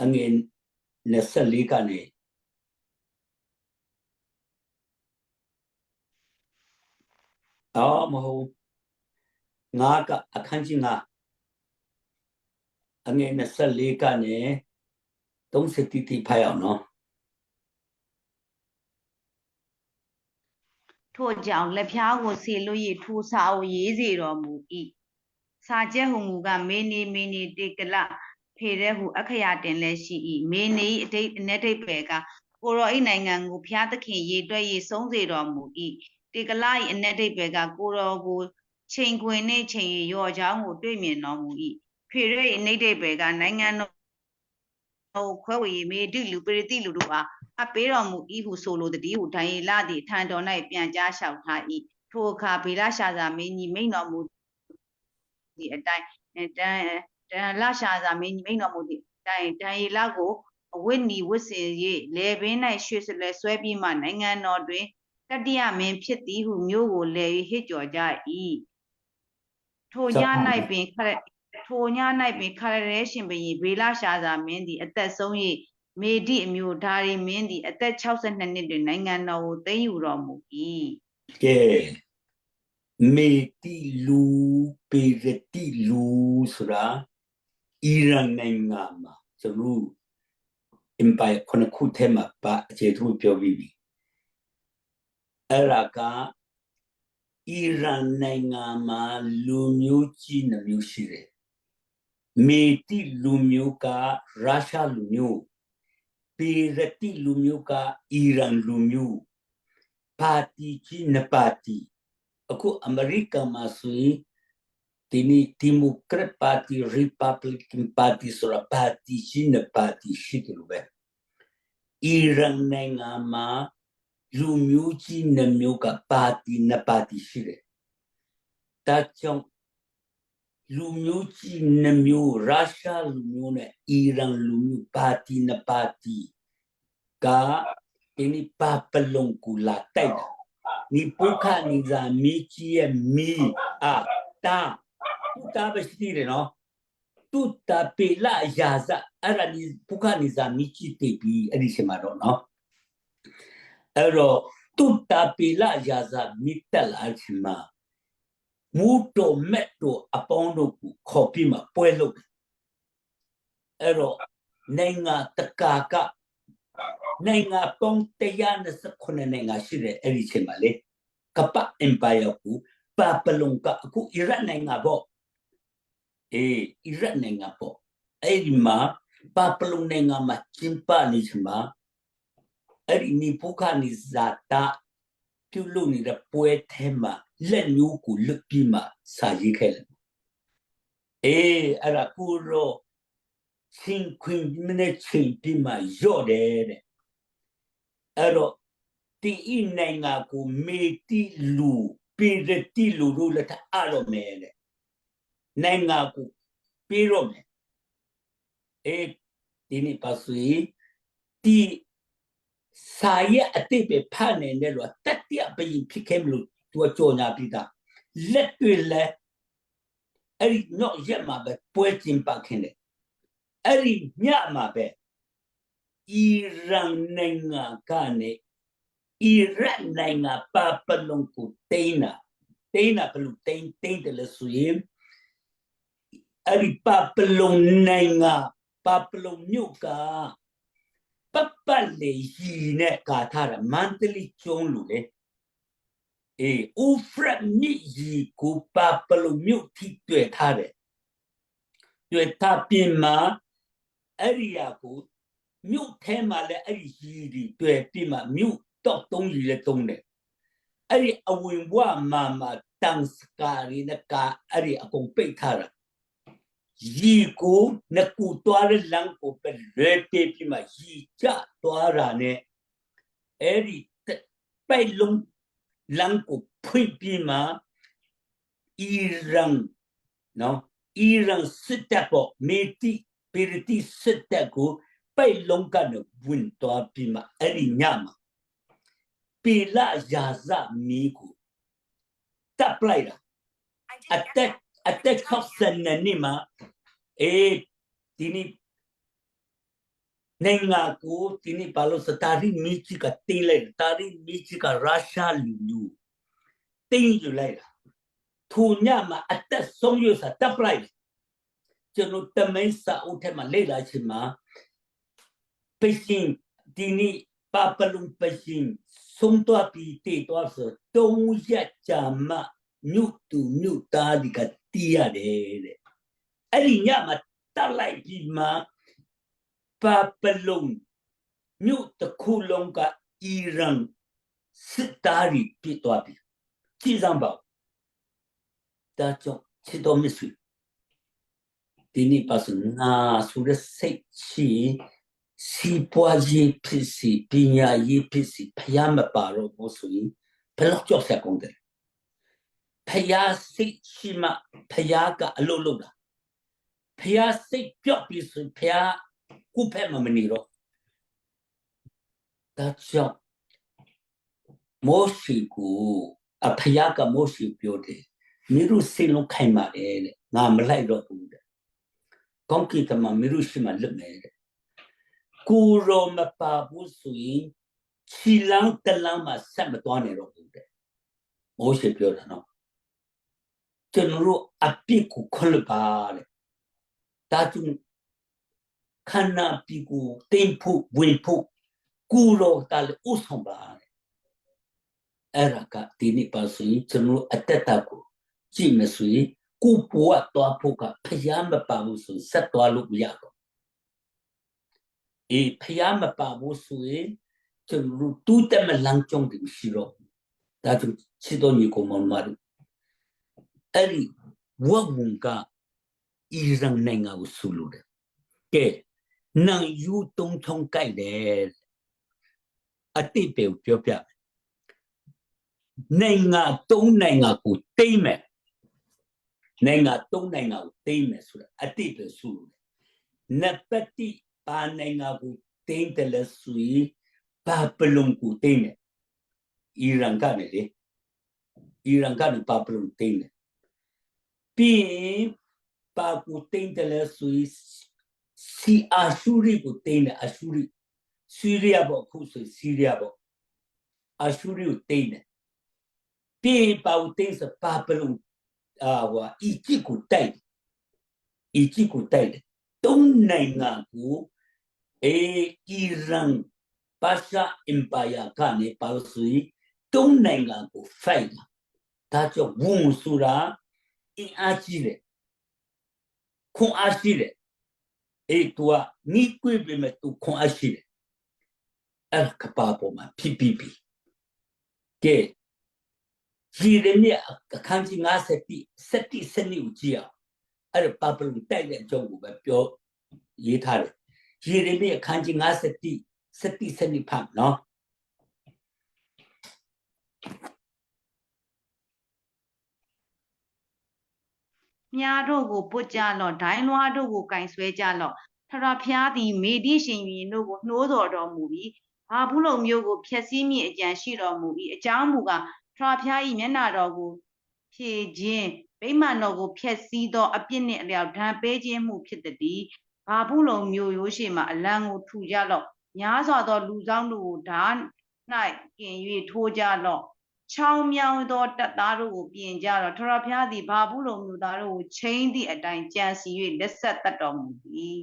အငယ်24ကနေမဟုတ်ငါကအခန်းကြီး9အငယ်24ကနေ30တိဖိုင်အောင်နော် ထို့ကြောင့်လက်ဖြားကိုဆေလွတ်၍ထိုစာအုပ်ရေးစေတော်မူ၏စာချက်ဟုမူကမေနေတေကလဖေတဲ့ဟုအခရာတင်လည်းရှိ၏မေနေ၏အနက်ဒိတ်ပဲကကိုရောဤနိုင်ငံကိုဖျားသခင်ရေတွက်၍ဆုံးစေတော်မူ၏တေကလ၏အနက်ဒိတ်ပဲကကိုရောကိုချိန်ခွင်နှင့်ချိန်၍ရော်ချောင်းကိုတွေ့မြင်တော်မူ၏ဖေရဲ့အနက်ဒိတ်ပဲကနိုင်ငံတော်ခွဲဝေမေတိလူပရိတိလူတို့အားအပေးတော်မူ၏ဟုဆိုလိုသည်ဟုဒံယေလသည်ထံတော်၌ပြန်ကြားလျှောက်ထား၏ထိုအခါဗေလရှာဇာမင်းကြီးမိန့်တော်မူသည့်အတိုင်းတန်လရှာဇာမင်းကြီးမိန့်တော်မူသည့်အတိုင်းဒံယေလကိုအဝတ်နီဝတ်ဆင်၍လေပင်၌ရွှေစလဲဆွဲပြီးမှနိုင်ငံတော်တွင်တတိယမင်းဖြစ်သည်ဟုမျိုးကိုလဲ၍ဟစ်ကြော်ကြ၏ထိုည၌ပင်ခရရဲရှင်ဘုရင်ဗေလရှာဇာမင်းသည်အသက်ဆုံး၍မေဒိအမျိုးဒါရီမင်းသည်အသက်62နှစ်တွင်နိုင်ငံတော်ကိုသိမ်းယူတော်မူ၏ကဲမေတိလူပေရတိလူဆိုတာအီရန်နိုင်ငံမှာကျွန်တော် empire ခုထဲမှာပါအခြေသူပြောပြီးပြီအဲ့ဒါကအီရန်နိုင်ငံမှာလူမျိုးကြီးနှမျိုးရှိတယ်မေတိလူမျိုးကရုရှားလူမျိုးပေရတိလူမျိုးကအီရန်လူမျိုးပါတီကြီးနှစ်ပါတီအခုအမေရိကန်မှာဆိုရင်ဒီမိုကရက်ပါတီရီပတ်ဘလစ်ကန်ပါတီဆိုတာပါတီကြီးနှစ်ပါတီရှိတယ်လို့ပဲအီရန်နိုင်ငံမှာလူမျိုးကြီးနှစ်မျိုးကပါတီနှစ်ပါတီရှိတယ်ဒါကြောင့်လူမျိုးကြီးနှစ်မျိုးရုရှားလူမျိုးနဲ့အီရန်လူမျိုးပါတီနှစ်ပါတီကဒီပါပလုံကူလာတိုက်တာနိပုခနိဇာမီကြီးရဲ့မီတာတူတာပဲရှိတယ်နော်တူတာပေလာရာဇအဲ့ဒါနိပုခနိဇာမီကြီးတေပြီးအဲ့ဒီရှိမှာတော့နော်အဲ့တော့တူတာပေလာရာဇမိတက်လာချင်မှာမူတိုမက်တိုအပေါင်းတို့ကိုခေါ်ပြီးမှပွဲလုပ်တယ်အဲ့တော့နိုင်ငံတကာကနိုင်ငံပေါင်း129နိုင်ငံရှိတယ်အဲ့ဒီချိန်မှာလေကပ္ပအင်ပါယာကိုပါပလုံကအခုအီရတ်နိုင်ငံပေါ့အီရတ်နိုင်ငံပေါ့အဲ့ဒီမှာပါပလုံနိုင်ငံမှာကျင်းပနေချင်မှာအဲ့ဒီနိပုခနိဇာတာပြုလုပ်နေတဲ့ပွဲထဲမှာလက်မျိုးကိုလွတ်ပြီးမှစာရေးခဲ့တယ်အဲ့ဒါကိုတော့ရှင်ခွင်မနဲ့ချိန်ပြီးမှရော့တယ်တဲ့အဲ့တော့ဒီနိုင်ငံကိုမေတိလူပေရတိလူတို့လက်ထအားတော့မယ်တဲ့နိုင်ငံကိုပြေတော့မယ်ဒီနေ့ပါဆွေဒီစာရဲ့အတိတ်ပဲဖတ်နေတဲ့လို့တတိယဘယင်ဖြစ်ခဲ့မလို့သူကကြော်ညာပြီးသားလက်တွေလဲအဲ့ဒီတော့ရက်မှာပဲပွဲကျင်းပခင်တယ်အဲ့ဒီညမှာပဲအီရန်နိုင်ငံကနေအီရတ်နိုင်ငံပါပလုံကိုတိန်းတာဘယ်လိုတိန်းတယ်လဲဆိုရင်အဲ့ဒီပါပလုံနိုင်ငံပါပလုံမြို့ကပတ်လေကြီးနဲ့ကာထားတာမန္တလေးကျုံးလို့လေဥဖရမြစ်ကြီးကိုပါပလုံမြို့ထိတွေ့ထားတယ်တွေ့ထားပြီးမှအဲ့ဒီယာကိုမြို့ထဲမှာလည်းအဲ့ဒီကြီးတွေတွေ့ပြီးမှမြို့တော့တုံးကြီးလည်းတုံးတယ်အဲ့ဒီအဝင်ဘွားမှာတန်စကာရီနဲ့ကအဲ့ဒီအကုန်ပိတ်ထားတာရီကိုနကူတွားတဲ့လမ်းကိုပဲလွဲပေးပြီးမှရီချတွားတာနဲ့အဲ့ဒီပိတ်လုံးလမ်းကိုဖွင့်ပြီးမှအီရန်နော်အီရန်စစ်တပ်ပေါ်မေတိပေရတိစစ်တပ်ကိုပိတ်လုံးကနေဝင်သွားပြီးမှအဲ့ဒီညမှာပေလာရာဇမီကိုတပ်လိုက်တာ အသက်60နှစ်မှာဒီနေ့နိုင်ငံကိုဒီနေ့ဘာလို့စတာရီမီချီကတင်းလိုက်တာရီမီချီကရုရှားလူတင်းယူလိုက်တာထိုညမှာအသက်ဆုံးရစာတပ်ပလိုက်ကျွန်တော်တမင်းစာအုပ်ထဲမှာလေ့လာချင်မှာပရှင်ဒီနေ့ပါပလုံပရှင်ဆုံးတော့ပြီးတေတော့ဆို3ရက်ကြာမှမြုပ်သူမြုပ်သားဒီကတီးရတယ်တဲ့အဲ့ဒီညမှာတက်လိုက်ပြီးမှပါပလုံမြုပ်တစ်ခုလုံးကအီရန်စစ်သားတွေပြစ်သွားပြီကြည်စမ်းပါဒါကြောင့်ချစ်တော်မဆွေဒီနေ့ပါစနာဆိုတဲ့စိတ်ရှိစီပွားရေးဖြစ်စီပညာရေးဖြစ်စီဖျားမပါတော့ဘူးဆိုရင်ဘယ်လောက်ကြောက်ဆက်ကုန်တယ်ဖျားစိတ်ရှိမှဖျားကအလုပ်လုပ်တာဖျားစိတ်ပြော့ပြီးဆိုဖျားကိုဖက်မနေတော့ဒါကြောင့်မောရှိကိုအဖျားကမောရှိပြောတယ်မင်းတို့စိတ်လုံးခိုင်ပါတယ်တဲ့ငါမလိုက်တော့ဘူးတဲ့ကောင်းကင်ကမှာမင်းတို့ရှိမှလွတ်မယ်တဲ့ကိုရောမပါဘူးဆိုရင်ခြီလန်းတလန်းမှာဆက်မသွားနိုင်တော့ဘူးတဲ့မောရှိပြောတာနော်ကျွန်တော်တို့အပြစ်ကိုခွင့်ပါတဲ့ဒါကြောင့်ခန္ဓာပီကိုတင်ဖို့ဝင်ဖို့ကိုရောတလည်းဥဆောင်ပါတဲ့အဲ့ဒါကဒီနေ့ပါဆိုရင်ကျွန်တော်အတက်တာကိုကြည့်မဆိုရင်ကိုပွားတော့ဖို့ကဖျားမပါဘူးဆိုဆက်သွားလို့မရတော့ဖျားမပါဘူးဆိုရင်ကျွန်တော်တူးတက်မလန်းကြုံတယ်ရှိတော့ဒါကြောင့်ချစ်တော်ညီကိုမောင်မတို့အဲ့ဒီဝဝုန်ကအီရန်နိုင်ငံကိုဆူလို့တယ်ကဲနိုင်ယူတုံးထုံကြိုက်တယ်အတိတ်ပြောပြနိုင်ငံ3နိုင်ငံကိုတိမ့်မယ်နိုင်ငံ3နိုင်ငံကိုတိမ့်မယ်ဆိုတာအတိတ်ပဲဆိုလို့နပတိပါနိုင်ငံကိုတိမ့်တယ်လို့ဆိုရင်ပါပလုံကိုတိမ့်မယ်အီရန်ကနေလေအီရန်ကနေပါပလုံတိမ့်တယ်ပြီးပါကိုတိမ့်တယ်လို့ဆိုရင်စီအာရှူရီကိုတိမ့်တယ်အာရှူရီဆီးရီးယားပေါ့ခုဆိုဆီးရီးယားပေါ့အာရှူရီကိုတိမ့်တယ်ပြီးပါကိုတိမ့်စပါပလုံအီဂျစ်ကိုတိုက်တယ်တုံးနိုင်ငံကိုအီရန်ပါရှာအင်ပါယာကနေပါလို့ဆိုရင်တုံးနိုင်ငံကိုဖိုက်တာဒါကြောင့်ဝုံဆိုတာအင်အားကြီးတယ်ခွန်အားရှိတယ်သူကနိကွေပဲမဲ့သူခွန်အားရှိတယ်အဲ့ကပါပေါ်မှာဖြစ်ကဲဒီရမြအခန်းကြီး50စတိစနစ်ကိုကြည့်အောင်အဲ့ပါပလုံတိုက်တဲ့အကြောင်းကိုပဲပြောရေးထားတယ်ဒီရမြအခန်းကြီး50စတိစနစ်ဖတ်နော်မြားတို့ကိုပုတ်ကြလော့ဒိုင်းလွားတို့ကိုကင်ဆွဲကြလော့ထထဖျားသည်မေတိရှင်ရင်တို့ကိုနှိုးဆော်တော်မူပြီးဘာဘူးလုံမျိုးကိုဖျက်ဆီးမည်အကြံရှိတော်မူပြီးအကြောင်းမူကားထထဖျား၏မျက်နာတော်ကိုဖြည့်ခြင်းဗိမာန်တော်ကိုဖျက်ဆီးသောအပြစ်နှင့်အလျောက်ဒဏ်ပေးခြင်းမှုဖြစ်သည်ဘာဘူးလုံမျိုးရိုးရှိမှအလံကိုထူကြလော့များစွာသောလူဆောင်တို့ကိုဓာတ်၌ကင်၍ထိုးကြလော့ချောင်းမြောင်းသောတပ်သားတို့ကိုပြင်ကြတော့ထထဖျားသည်ဘာဘူးလုံမျိုးသားတို့ကိုချိန်သည့်အတိုင်းကြံစီ၍လက်ဆက်တတ်တော်မူသည်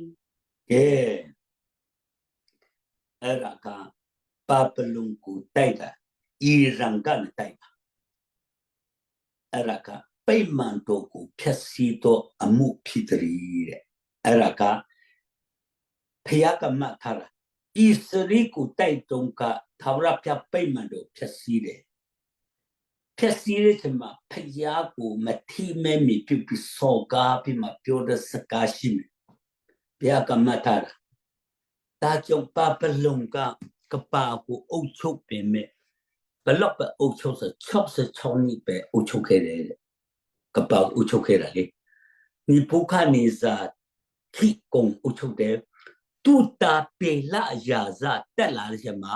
ကဲအဲ့ဒါကပါပလုံကိုတိုက်တာအီရန်ကနေတိုက်တာအဲ့ဒါကပိမှန်တော်ကိုဖျက်ဆီးတော့အမှုဖြစ်တယ်တဲ့အဲ့ဒါကဖျားကမှတ်ထားတာဣစရိကိုတိုက်တုံးကသာဝရပြပိမှန်တော်ဖျက်ဆီးတယ်ဖျက်ဆီးတဲ့ချိန်မှာဖျားကိုမထိမဲမီပြပြီးစော်ကားပြီးမှပြောတဲ့စကားရှိမယ်ဘုရားကမှတ်ထားတာဒါကြောင့်ပါပလုံကပါကိုအုပ်ချုပ်ပင်မဲ့ဘလောက်ပဲအုပ်ချုပ်ဆို66နှစ်ပဲအုပ်ချုပ်ခဲ့တယ်ကပါအုပ်ချုပ်ခဲ့တာလေဒီဘုခနေစာခိကုံအုပ်ချုပ်တယ်တူတာပေလာရာဇတက်လာတဲ့ချိန်မှာ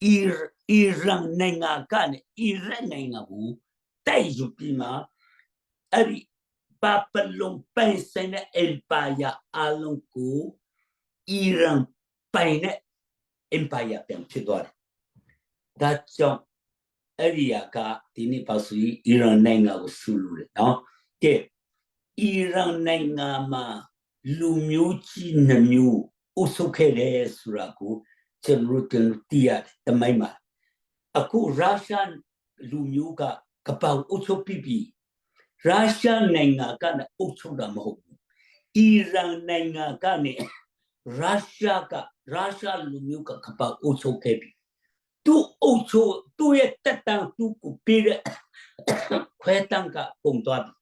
အီရန်နိုင်ငံကနေအီရန်နိုင်ငံကိုတိုက်ယူပြီးမှ အဲ့ဒီပါပလုံပိုင်ဆိုင်တဲ့အယ်ပါယာအလုံးကိုအီရန်ပိုင်တဲ့အင်ပါယာပြန်ဖြစ်သွားတယ်ဒါကြောင့်အဲ့ဒီကဒီနေ့ပါဆိုရင်အီရန်နိုင်ငံကိုဆူလို့တယ်နော်ကဲအီရန်နိုင်ငံမှာလူမျိုးကြီးနှမျိုးအုပ်စုခဲ့တယ်ဆိုတာကိုကျွန်တော်တို့သိရတယ်တမိုင်းမှာအခုရုရှားလူမျိုးကကပောက်အုပ်ချုပ်ပြီးရုရှားနိုင်ငံကအုပ်ချုပ်တာမဟုတ်ဘူးအီရန်နိုင်ငံကနေရုရှားလူမျိုးကပောက်အုပ်ချုပ်ခဲ့ပြီသူအုပ်ချုပ်သူရဲ့တက်တန်သူကိုပေးတဲ့ခွဲတန်းကပုံသွားပြီ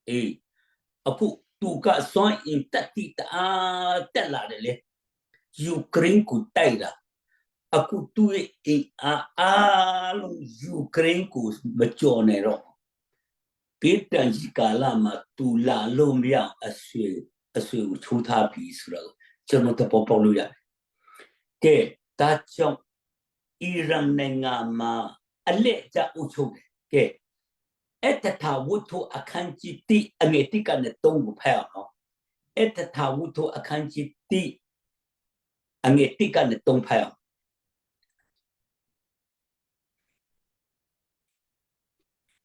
အေးအခုသူကစွန့်ရင်တက်လာတယ်လေယူကရိန်းကိုတိုက်တာအခုသူရဲ့အားလုံးယူကရိန်းကိုမကြော်နဲ့တော့ပြည်တန်ကြီးကာလမှာသူလာလို့မရအဆွေကိုချိုးထားပြီးဆိုတော့ကျွန်တော်တပေါ်ပေါက်လို့ရတယ်ကဲဒါကြောင့်အီရန်နိုင်ငံမှာအလက်ကျအုပ်ချုပ်တယ်ကဲအဲ့တထာဝတ္ထုအခန်းကြီးတိအငယ်တိကနေတုံးကိုဖတ်အောင်နော်အဲ့တထာဝတ္ထုအခန်းကြီးတိအငယ်တိကနေတုံးဖတ်အောင်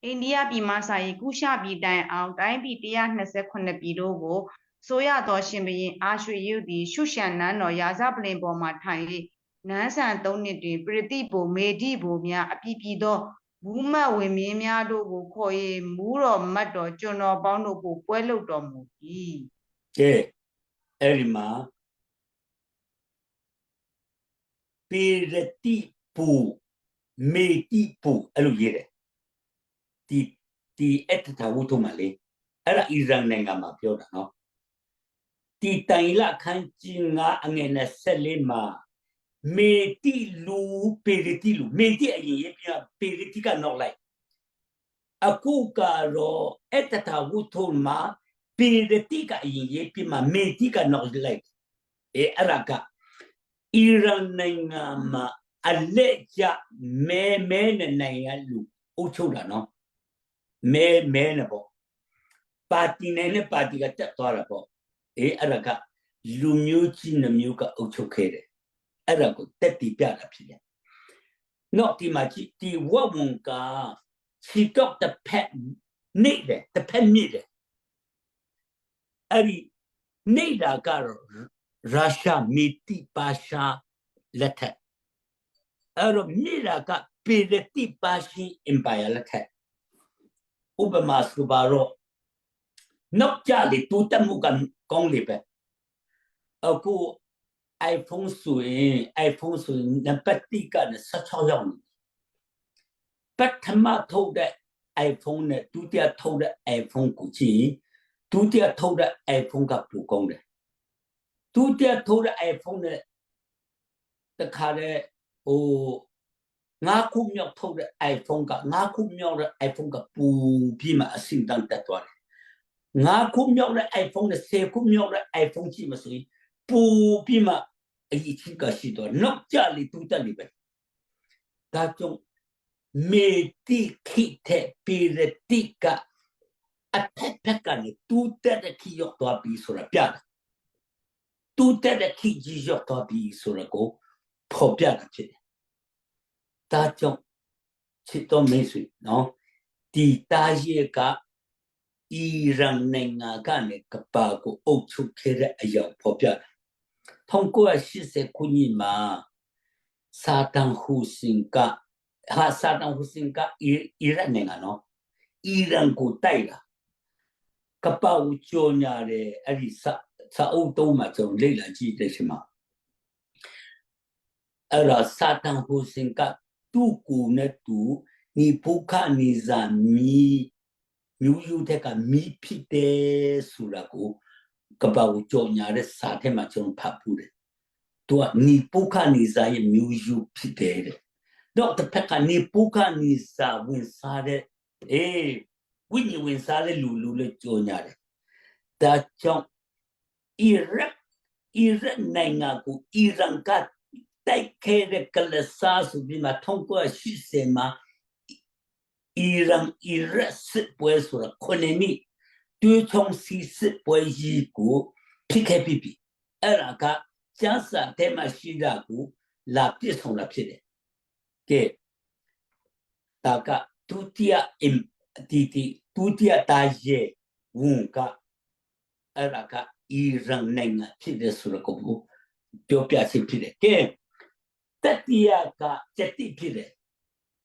အိန္ဒိယပြည်မှစာရေးကုရှပြည်တိုင်အောင်တိုင်းပြည်129ပြည်တို့ကိုဆိုရသောရှင်ဘုရင်အာရွှေရုသည်ရှုရှန်နန်းတော်ရာဇပလင်ပေါ်မှထိုင်၍နန်းဆန်3နှစ်တွင်ပရတိဘိုမေတိဘိုများအပြည်ပြည်သောဘူးမတ်ဝင်မင်းများတို့ကိုခေါ်၍မူးတော်မတ်တော်ကျွန်တော်ပေါင်းတို့ကိုပွဲလုပ်တော်မူ၏ကဲအဲ့ဒီမှာပေရတိဘိုမေတိဘိုအဲ့လိုရေးတယ်ဒီအတ္တဝတ္ထုမှာလေအဲ့ဒါအီရန်နိုင်ငံမှာပြောတာနော်ဒီတိုင်လခန်းကြီး9အငယ်24မှာမေတိလူပေရတိလူမေတိအရင်ရေးပြပေရတိကနောက်လိုက်အခုကတော့အတ္တဝတ္ထုမှာပေရတိကအရင်ရေးပြမှာမေတိကနောက်လိုက်အဲ့ဒါကအီရန်နိုင်ငံမှာအလက်ကျမဲနဲ့နိုင်ငံလူအုပ်ချုပ်တာနော်မဲနဲ့ပေါ့ပါတီနဲ့ပါတီကတက်သွားတာပေါ့အဲ့ဒါကလူမျိုးကြီးနှမျိုးကအုပ်ချုပ်ခဲ့တယ်အဲ့ဒါကိုတက်တီပြတာဖြစ်တယ်နော်ဒီမှာဒီဝဝံကချီတော့တစ်ဖက်နေတယ်တစ်ဖက်နေတယ်အဲ့ဒီနေတာကတော့ရုရှားမီတီပါရှာလက်ထက်အဲ့တော့နေတာကပေရတိပါရှင်အင်ပါယာလက်ထက်ဥပမာဆိုပါတော့နောက်ကြလေတူတမှုကကောင်းလေပဲအခု iPhone ဆိုရင်နံပါတ်1က16ရောက်နေပထမထုတ်တဲ့ iPhone နဲ့ဒုတိယထုတ်တဲ့ iPhone ကိုကြည့်ဒုတိယထုတ်တဲ့ iPhone ကပိုကောင်းတယ်ဒုတိယထုတ်တဲ့ iPhone နဲ့တခါတဲ့9ခုမြောက်ထုတ်တဲ့ iPhone က9ခုမြောက်တဲ့ iPhone ကပူပြီးမှအဆင့်တန်းတက်သွားတယ်9ခုမြောက်တဲ့ iPhone နဲ့10ခုမြောက်တဲ့ iPhone ကြည့်မဆိုရင်ပူပြီးမှအကြီးကြီးကရှိတော့နောက်ကြလေတူတက်လေပဲဒါကြောင့်မေတိခိတဲ့ပေရတိကအထက်ကနေတူတက်တဲ့ခိရောက်သွားပြီဆိုတာပြတာတူတက်တဲ့ခိကြီးရောက်သွားပြီဆိုတာကိုဖော်ပြတာဖြစ်တယ်ဒါကြောင့်ချစ်တော်မိတ်ဆွေနော်ဒီတာရေကအီရန်နိုင်ငံကနေကပါကိုအုပ်ချုပ်ခဲ့တဲ့အရာဖော်ပြတာ1980ခုနှစ်မှာဆာဒမ်ဟူစင်ကအီရန်နိုင်ငံနော်အီရန်ကိုတိုက်တာကပါကိုကြော်ညာတယ်အဲ့ဒီစာအုပ်တုံးမှာကျွန်တော်လေ့လာကြည့်တဲ့ချိန်မှာအဲ့ဒါဆာဒမ်ဟူစင်ကသူ့ကိုနဲ့သူညီဖုခနီဇာမီမျိုးရိုးတဲ့ကမီဖြစ်တယ်ဆိုတာကိုကပ္ပကိုကြော်ညာတဲ့စာထဲမှာကျွန်တော်ဖတ်ဘူးတယ်သူကညီဖုခနီဇာရဲ့မျိုးရိုးဖြစ်တယ်တော့တစ်ဖက်ကညီဖုခနီဇာဝင်စားတဲ့ဝိညာဉ်ဝင်စားတဲ့လူလည်းကြော်ညာတယ်ဒါကြောင့်အီရတ်နိုင်ငံကိုအီရန်ကတိုက်ခဲ့တဲ့ကလဆာဆိုပြီးမှ1980မှာ Iran Iras pues or Koneni, do Chong Si Sit Boy Yigu, PKPP, Eraka, Jansa Tema Shidagu, La Piece on la Pide. Che Taka Tutia im Titi, Tutia Taje, Wunka, Eraka, Iran Nenga, Pide Surakobu, Topia Pide. Che Tatiaka, Jeti Pide,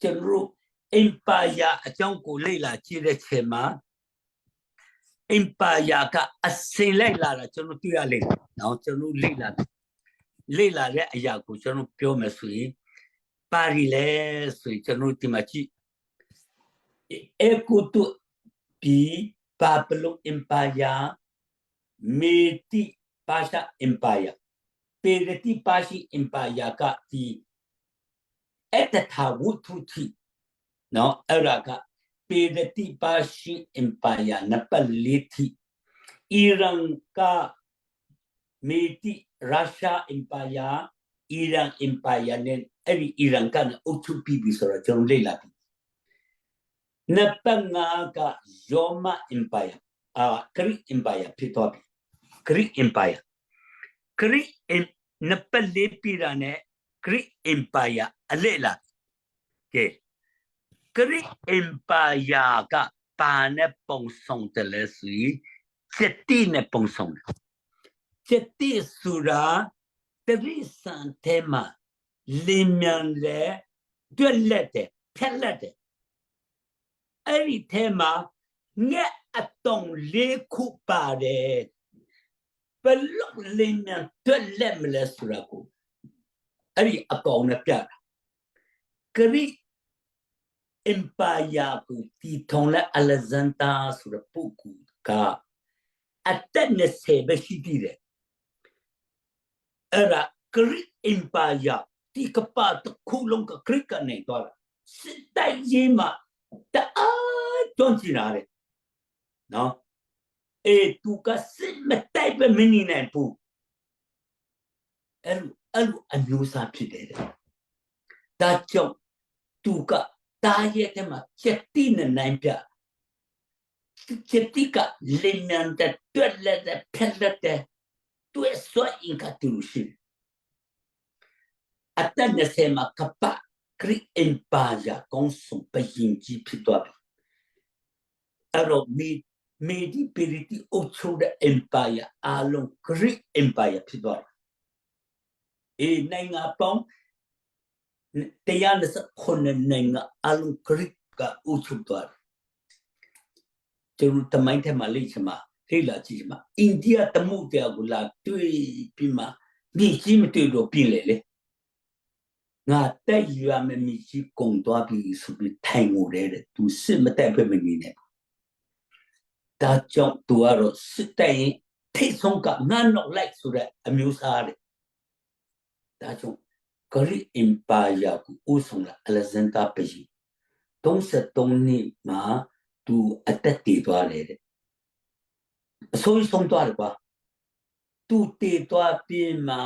General. Empire အကြောင်းကိုလေ့လာကြည့်တဲ့ချိန်မှာ Empire ကအစင်လိုက်လာတာကျွန်တော်တွေ့ရလိမ့်မယ်။နော်ကျွန်တော်လေ့လာတဲ့အရာကိုကျွန်တော်ပြောမယ်ဆိုရင်ပါရီလဲဆိုရင်ကျွန်တော်ဒီမှာကြည့် Ekutu Pi Babylon Empire Meti Pasha Empire Pereti Pashi Empire ကဒီအတထာဝုထုတိနော်အဲ့ဒါကပေဒတိပါရှိအင်ပါယာနပလိတိအီရန်ကမေတိရုရှားအင်ပါယာအီရန်အင်ပါယာနဲ့အဲ့ဒီအီရန်ကအုပ်ချုပ်ပြီးဆိုတော့ကျွန်တော်လေ့လာပြီနပငါကယောမအင်ပါယာဂရိအင်ပါယာဖြစ်သွားပြီဂရိအင်ပါယာဂရိနပလိပိရာနဲ့ဂရိအင်ပါယာအလေ့လာကဲGreek Empire ကပါနဲ့ပုံဆောင်တယ်လဲဆိုရင်ချက်တီနဲ့ပုံဆောင်တယ်ချက်တီဆိုတာတရိစံထဲမှာလင်းမြန်လဲတွက်လက်တယ်ဖက်လက်တယ်အဲ့ဒီထဲမှာငှက်အတုံလေးခုပါတယ်ဘလို့လင်းမြန်တွက်လက်မလဲဆိုတာကိုအဲ့ဒီအကောင်နဲ့ပြတာ Greek Empire ကိုတည်ထောင်တဲ့ Alexander ဆိုတဲ့ပုဂ္ဂိုလ်ကအသက်20ပဲရှိသေးတယ်အဲ့ဒါ Greek Empire ဒီကပတ်တစ်ခုလုံးက Greek ကနေတော့စစ်တိုက်ရေးမှာတအားတွန်းချင်ရတယ်နော်သူကစစ်မတိုက်ပဲမနေနိုင်ဘူးအဲ့လိုအမျိုးအစားဖြစ်တယ်ဒါကြောင့်သူကတားရဲ့တဲ့မှာချက်တိနဲ့နိုင်ပြချက်တိကလင်းနန်တဲ့တွက်လက်တဲ့ဖက်လက်တဲ့တွေ့စွအင်ကတူရှိအတန်နဲ့ဆမှာကပခရစ်အင်ပါယာကောင်းစုံပရင်ကြီးဖြစ်သွားပြီအဲ့တော့မေဒီပရီတီအုပ်ချုပ်တဲ့အင်ပါယာအလုံးခရစ်အင်ပါယာဖြစ်သွားတယ်နိုင်ငံပေါင်းတရားနဲ့ခုနှစ်နိုင်ငံအလုံးခရစ်ကအုပ်ချုပ်သွားတယ်ကျွန်တော်တမိုင်းထဲမှာလေ့ချင်မှာလေ့လာကြည့်မှာအိန္ဒိယတမှုတရားကိုလာတွေ့ပြီးမှမြင့်ကြီးမတွေ့တော့ပြင်လေငါတက်ယူရမယ်မြင့်ကြီးကုန်သွားပြီဆိုပြီးထိုင်ငိုတယ်သူစစ်မတက်ပဲမနေနဲ့ဒါကြောင့်သူကတော့စစ်တိုင်ထိတ်ဆုံးကငါနောက်လိုက်ဆိုတဲ့အမျိုးသားတဲ့ဒါကြောင့်Greek Empire ကိုဦးဆောင်လာAlexander ပဲ33နှစ်မှာသူအသက်တည်သွားတယ်တဲ့အဆုံးသွားတယ်ကွာသူတည်သွားပြီးမှ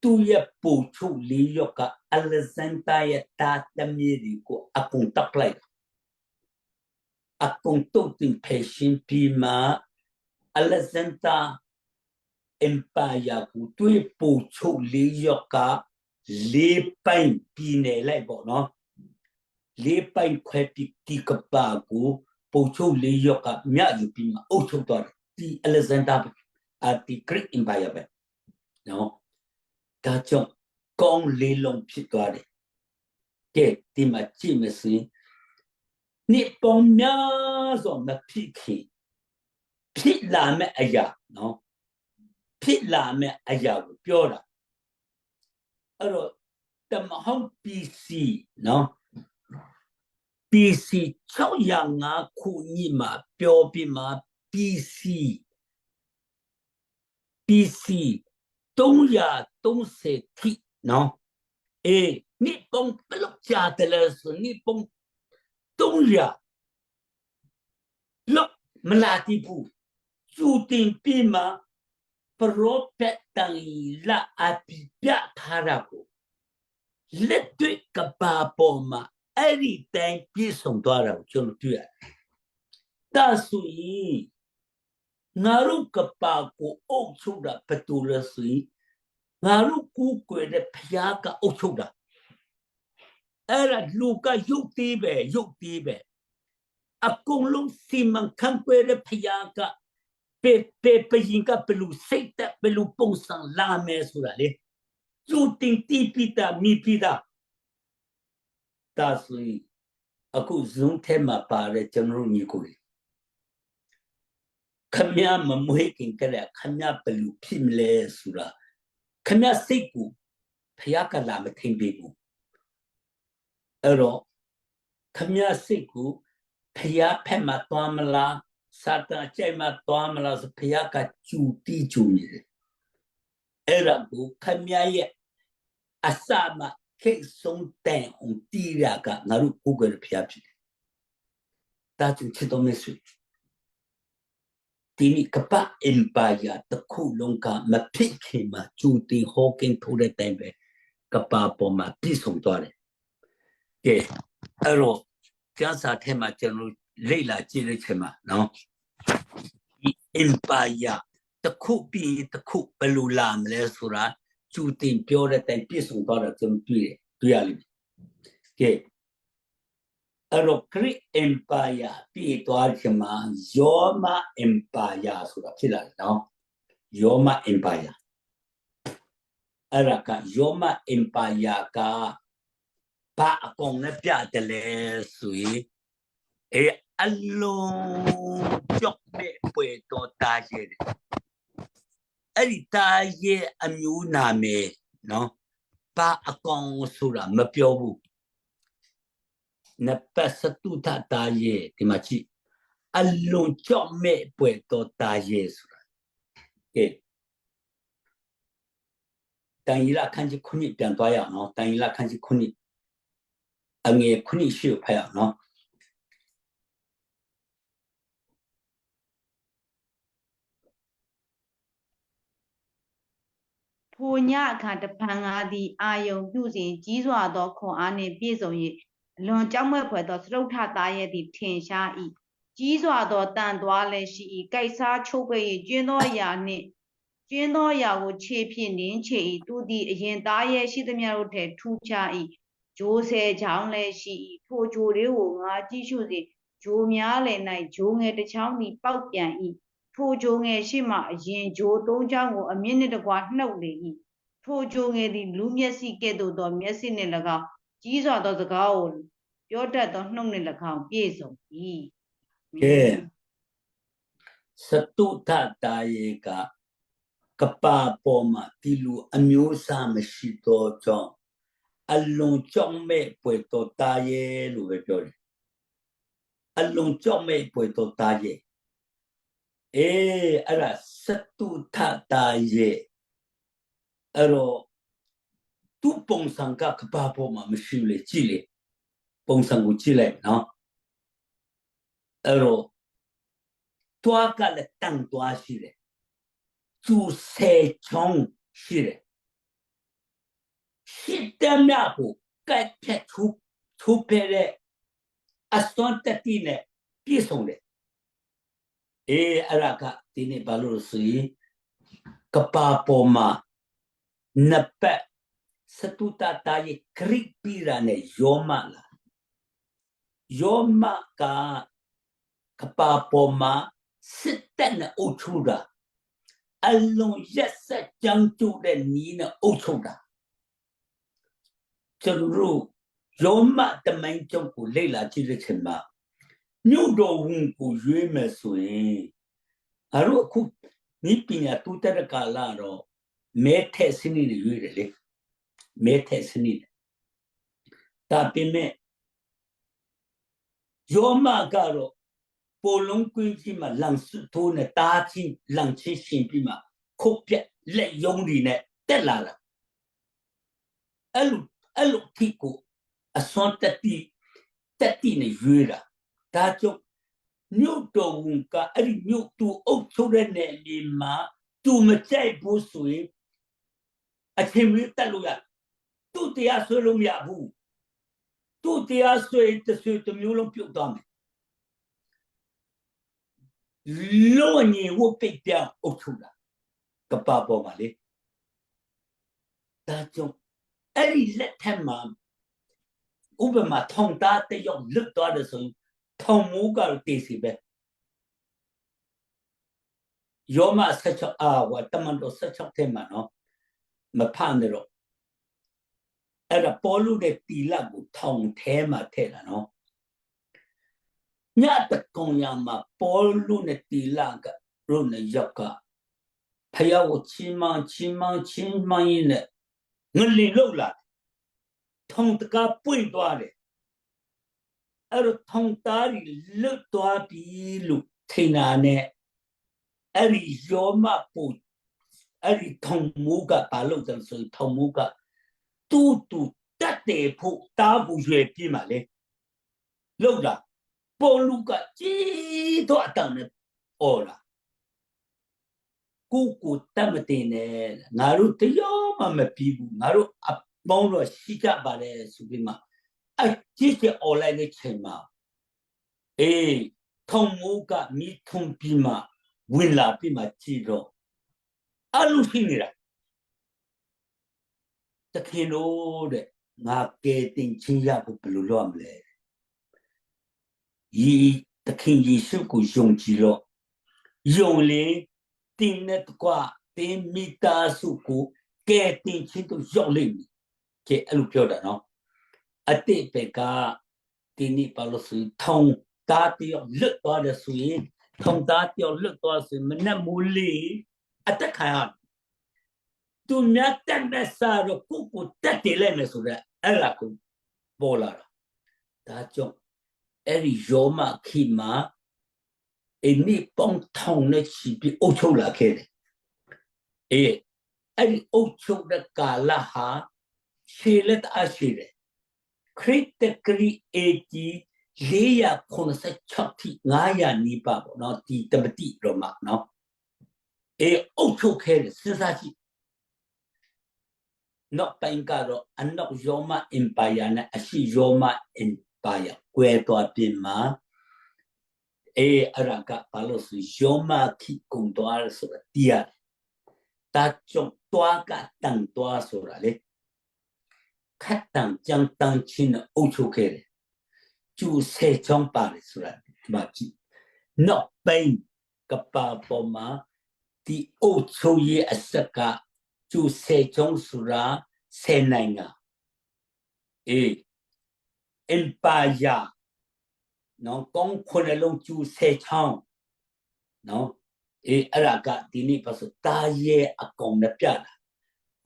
သူရဲ့ပို့ချုပ်လေးရောက Alexander ရဲ့တာသမီးတွေကိုအကုန်တပ်လိုက်အကုန်တုတ်တင်ဖယ်ရှင်းပြီးမှ Alexander Empire ကိုသူ့ပို့ချုပ်လေးရောကလေးပိုင်ပြည်နယ်လိုက်ပေါ့နော်လေးပိုင်ခွဲပြီးဒီကပါကိုပို့ချုပ်လေးရောကမြတ်ယူပြီးမှအုပ်ချုပ်သွားတယ်ဒီ Alexander ဒီ Greek Empire ပဲနော်ဒါကြောင့်ကောင်းလေးလုံးဖြစ်သွားတယ်ကဲဒီမှာကြည့်မယ်ဆိုရင်နှစ်ပေါင်းများစွာမဖြစ်ခင်ဖြစ်လာမယ့်အရာနော်ဖြစ်လာမယ့်အရာကိုပြောတာအဲ့တော့တမဟောင်း PC နော် PC 605ခုညမှာပြောပြီးမှ PC 330ထိနော်နှစ်ပေါင်းဘယ်လောက်ကြာတယ်လဲဆိုနှစ်ပေါင်း300လောက်မလာတိဘူးသူတင်ပြီးမှပရောဖက်တန်လာအပိပြထားတာကိုလက်တွေ့ကပါပေါ်မှာ အဲ့ဒီတိုင်းပြည့်စုံသွားတာကိုကျွန်တော်တွေ့ရတယ်ဒါဆိုရင်ငါတို့ကပါကိုအုပ်ချုပ်တာဘယ်သူလဲဆိုရင်ငါတို့ကိုယ်ကွယ်တဲ့ဖျားကအုပ်ချုပ်တာအဲ့ဒါလူကရုပ်သေးပဲအကုန်လုံးစီမံခန့်ခွဲတဲ့ဖျားကပရင်ကဘလူစိတ်သက်ဘလူပုံစံလာမယ်ဆိုတာလေသူတင်တီးပြီးတာမိပြီးတာဒါဆိုရင်အခုဇုံထဲမှာပါတဲ့ကျွန်တော်ညီကိုခမရမမွေးခင်ကလေးခမရဘလူဖြစ်မလဲဆိုတာခမရစိတ်ကိုဖျားကလာမထင်ပေးဘူးအဲ့တော့ခမရစိတ်ကိုဖျားဖက်မှာသွားမလားစာတာကြိုက်မှာသွားမလားဆိုဖျားကကျူတီးကျူနေတယ်အဲ့ဒါကိုခမရရဲ့အစမခိတ်ဆုံးတဲ့အောင်တီးရကငါတို့ကိုယ်ကဖျားဖြစ်တယ်ဒါကြောင့်ချစ်တော်မေဆွေဒီနေ့ကပတ်အင်ပါယာတခုလုံးကမဖြစ်ခင်မှာကျူတီဟောကင်းထိုးတဲ့တိုင်ပဲကပပေါ်မှာပြည့်စုံသွားတယ်ကဲအဲ့တော့ကျမ်းစာထဲမှာကျွန်တော်လေ့လာကြည့်တဲ့ချိန်မှာနော်ဒီအင်ပါယာတခုပြီးတခုဘယ်လိုလာမလဲဆိုတာကျူတင်ပြောတဲ့တိုင်ပြည့်စုံသွားတာကျွန်တော်တွေ့ရလိမ့်မယ်ကဲအဲ့တော့ Greek Empire ပြည်သွားချိန်မှာ Roma Empire ဆိုတာဖြစ်လာတယ်နော် Roma Empire အဲ့ဒါက Roma Empire ကဘာအကောင်နဲ့ပြတယ်လဲဆိုရင်အလုံးကြောက်မဲ့ပွေတော်တာရဲ့အဲ့ဒီတာရဲ့အမျိုးနာမည်နော်ဘာအကောင်ဆိုတာမပြောဘူးနပတ်စတုထတာရဲ့ဒီမှာကြည့်အလုံးကြောက်မဲ့ပွေတော်တာရဲ့ဆိုတာကဲတန်ရီလာခန်းကြီးခုနှစ်ပြန်သွားရအောင်နော်တန်ရီလာခန်းကြီးခုနှစ်အငယ်ခုနှစ်ရှိဖတ်ရအောင်နော်ထိုညအခါတဖန်ငါသည်အာယုံပြုစဉ်ကြီးစွာသောခွန်အားနှင့်ပြည့်စုံ၍အလွန်ကြောက်မက်ဖွယ်သောစတုထသားရဲ့သည်ထင်ရှား၏ကြီးစွာသောတန်သွားလည်းရှိ၏ကိုက်စားချုပ်ပိတ်၍ကျွင်းသောအရာကိုခြေဖြင့်နင်းချေ၏သူသည်အရင်သားရဲ့ရှိသမျှတို့ထက်ထူးခြား၏ဂျိုးဆယ်ချောင်းလည်းရှိ၏ထိုဂျိုလေးကိုငါကြည့်ရှုစဉ်ဂျိုများလည်း၌ဂျိုငယ်တစ်ချောင်းသည်ပေါက်ပြန်၏ထိုဂျိုငယ်ရှိမှအရင်ဂျိုသုံးချောင်းကိုအမြင့်နှင့်တကွနှုတ်လေ၏ထိုဂျိုငယ်သည်လူမျက်စိကဲ့သို့သောမျက်စိနှင့်၎င်းကြီးစွာသောစကားကိုပြောတတ်သောနှုတ်နှင့်၎င်းပြည့်စုံ၏ကဲစတုထတာယေကပပေါ်မှာဒီလူအမျိုးအစားမရှိတော့ကြောင့်အလွန်ကြောက်မဲ့ပွေတော်တာယေလို့ပဲပြောတယ်အလွန်ကြောက်မဲ့ပွေတော်တာယေအဲ့ဒါစတုထတာယေအဲ့တော့သူ့ပုံစံကကပပေါ်မှာမရှိလေကြည့်လေပုံစံကိုကြည့်လိုက်နော်အဲ့တော့တွားကလည်းတန်တွားရှိတယ်သူဆယ်ချောင်းရှိတယ်ရှိတဲ့မြတ်ကိုကတ်ဖြတ်ထုပဲတဲ့အစွမ်းတတိနဲ့ပြည့်စုံတယ်အဲ့ဒါကဒီနေ့ဘာလို့ဆိုရင်ကပပေါ်မှာနပတ်စတုတတာရဲ့ခရစ်ပိရာနဲ့ယောမလာယောမကပပေါ်မှာစစ်တပ်နဲ့အုပ်ချုပ်တာအလုံးရက်ဆက်ကြမ်းကြုတ်တဲ့နီးနဲ့အုပ်ချုပ်တာကျွန်တော်ယောမတမိုင်းကျုပ်ကိုလေ့လာကြည့်တဲ့ချိန်မှာမြို့တော်ဝန်ကိုရွေးမယ်ဆိုရင်အဲ့တော့အခုနိပညာတူတဲ့ကာလတော့မဲထက်စနစ်တွေရွေးတယ်လေမဲထက်စနစ်ဒါပေမဲ့ယောမကတော့ပိုလုံးကွင်းကြီးမှာလန်စုထိုးနဲ့တားချင်းလန်ချင်းရှင်ပြီးမှခုတ်ပြက်လက်ယုံတွေနဲ့တက်လာတာအဲ့လိုထိကိုအစွမ်းတက်တိနဲ့ရွေးတာဒါကြောင့်မြို့တော်ဝန်ကအဲ့ဒီမြို့သူအုပ်ချုပ်တဲ့နယ်မြေမှာသူမကြိုက်ဘူးဆိုရင်အချိန်မီတက်လို့ရသူတရားဆွဲလို့မရဘူး သူတရားဆွေတမျိုးလုံးပြုတ်သွားမယ်လောညင်ဝပိတ်ပြောင်းအုပ်ချုပ်တာကပ္ပပေါ်မှာလေဒါကြောင့်အဲ့ဒီလက်ထက်မှာဥပမာထောင်သားတယောက်လွတ်သွားတယ်ဆိုရင်ထောင်မိုးကတော့တည်စီပဲယောမ16ဝတမန်တော်16ထဲမှာနော်မဖန်တယ်တော့အဲ့ဒါပေါ်လူတဲ့တီလကိုထောင်ထဲမှာထည့်တာနော်ညတကောင်ရမှာပေါ်လူနဲ့တီလကရုံနဲ့ရောက်ကဖယားကိုချင်းမင်းနဲ့ငလင်လောက်လာထောင်တကားပွင့်သွားတယ်အဲ့တော့ထောင်သားကြီးလွတ်သွားပြီလို့ထိန်တာနဲ့အဲ့ဒီယောမပူအဲ့ဒီထောင်မိုးကဘာလို့လဲဆိုထောင်မိုးကတူတတ်တယ်ဖို့တားဘူးရွယ်ပြင်းပါလေလောက်တာပေါ်လူကကြီးတော့အတန်နဲ့အော်လာကိုတတ်မတင်နဲ့ငါတို့တရားမှမပြီးဘူးငါတို့အပေါင်းတော့ရှိကြပါတယ်ဆိုပြီးမှအကြီးကျယ်အော်လိုက်တဲ့ချိန်မှာထောင်မိုးကမိထုံပြီးမှဝင်လာပြီးမှကြည့်တော့အလူရှိနေတာတခင်တို့တဲ့ငါကဲတင်ချင်းရဖို့ဘယ်လိုလုပ်ရမလဲဤတခင်ယေရှုကိုယုံကြည်တော့ယုံလေတင်နဲ့ကွာတင်မိသားစုကိုကဲတင်ချင်းတို့ရောက်လိမ့်မယ်ကဲအဲ့လိုပြောတာနော်အတိတ်ဘက်ကဒီနေ့ပါလို့ဆိုထောင်သားတယောက်လွတ်သွားတယ်ဆိုရင်ထောင်သားတယောက်လွတ်သွားဆိုရင်မနဲ့မူလီအတက်ခံရသူမြတ်တဲ့မစားတော့ကိုတက်တယ်လဲမယ်ဆိုတော့အဲ့ဒါကိုပေါ်လာတာဒါကြောင့်အဲ့ဒီယောမခိမာအင်းဒီပေါင်းထောင်နဲ့ချီပြီးအုပ်ချုပ်လာခဲ့တယ်အဲ့ဒီအုပ်ချုပ်တဲ့ကာလဟာရှေလက်အရှိတယ်ခရစ်တကရီ486ထိ900နီးပါးပေါ့နော်ဒီတမတိတော့မှာနော်အုပ်ချုပ်ခဲ့တယ်စဉ်းစားကြည့်နောက်ပိုင်းကတော့အနောက်ယောမအင်ပါယာနဲ့အရှိယောမအင်ပါယာကွဲသွားပြင်မှာအဲ့ဒါကဘာလို့ဆိုယောမခိကုံသွားဆိုတာတရားတာကြောင့်တွားကတန်တွားဆိုတာလေခတ်တန်ကြံတန်ချင်းအုပ်ချုပ်ခဲ့တယ်ကျူဆဲချောင်းပါတယ်ဆိုတာဒီမှာကြည့်နောက်ပိုင်းကပါပေါ်မှာဒီအုပ်ချုပ်ရေးအစကကျူဆဲချောင်းဆိုတာဆဲနိုင်ငံအင်ပါယာနော်ကောင်းခွန်းလုံးကျူဆဲချောင်းနော်အဲ့ဒါကဒီနေ့ပါဆိုတာရဲ့အကောင်နဲ့ပြတာ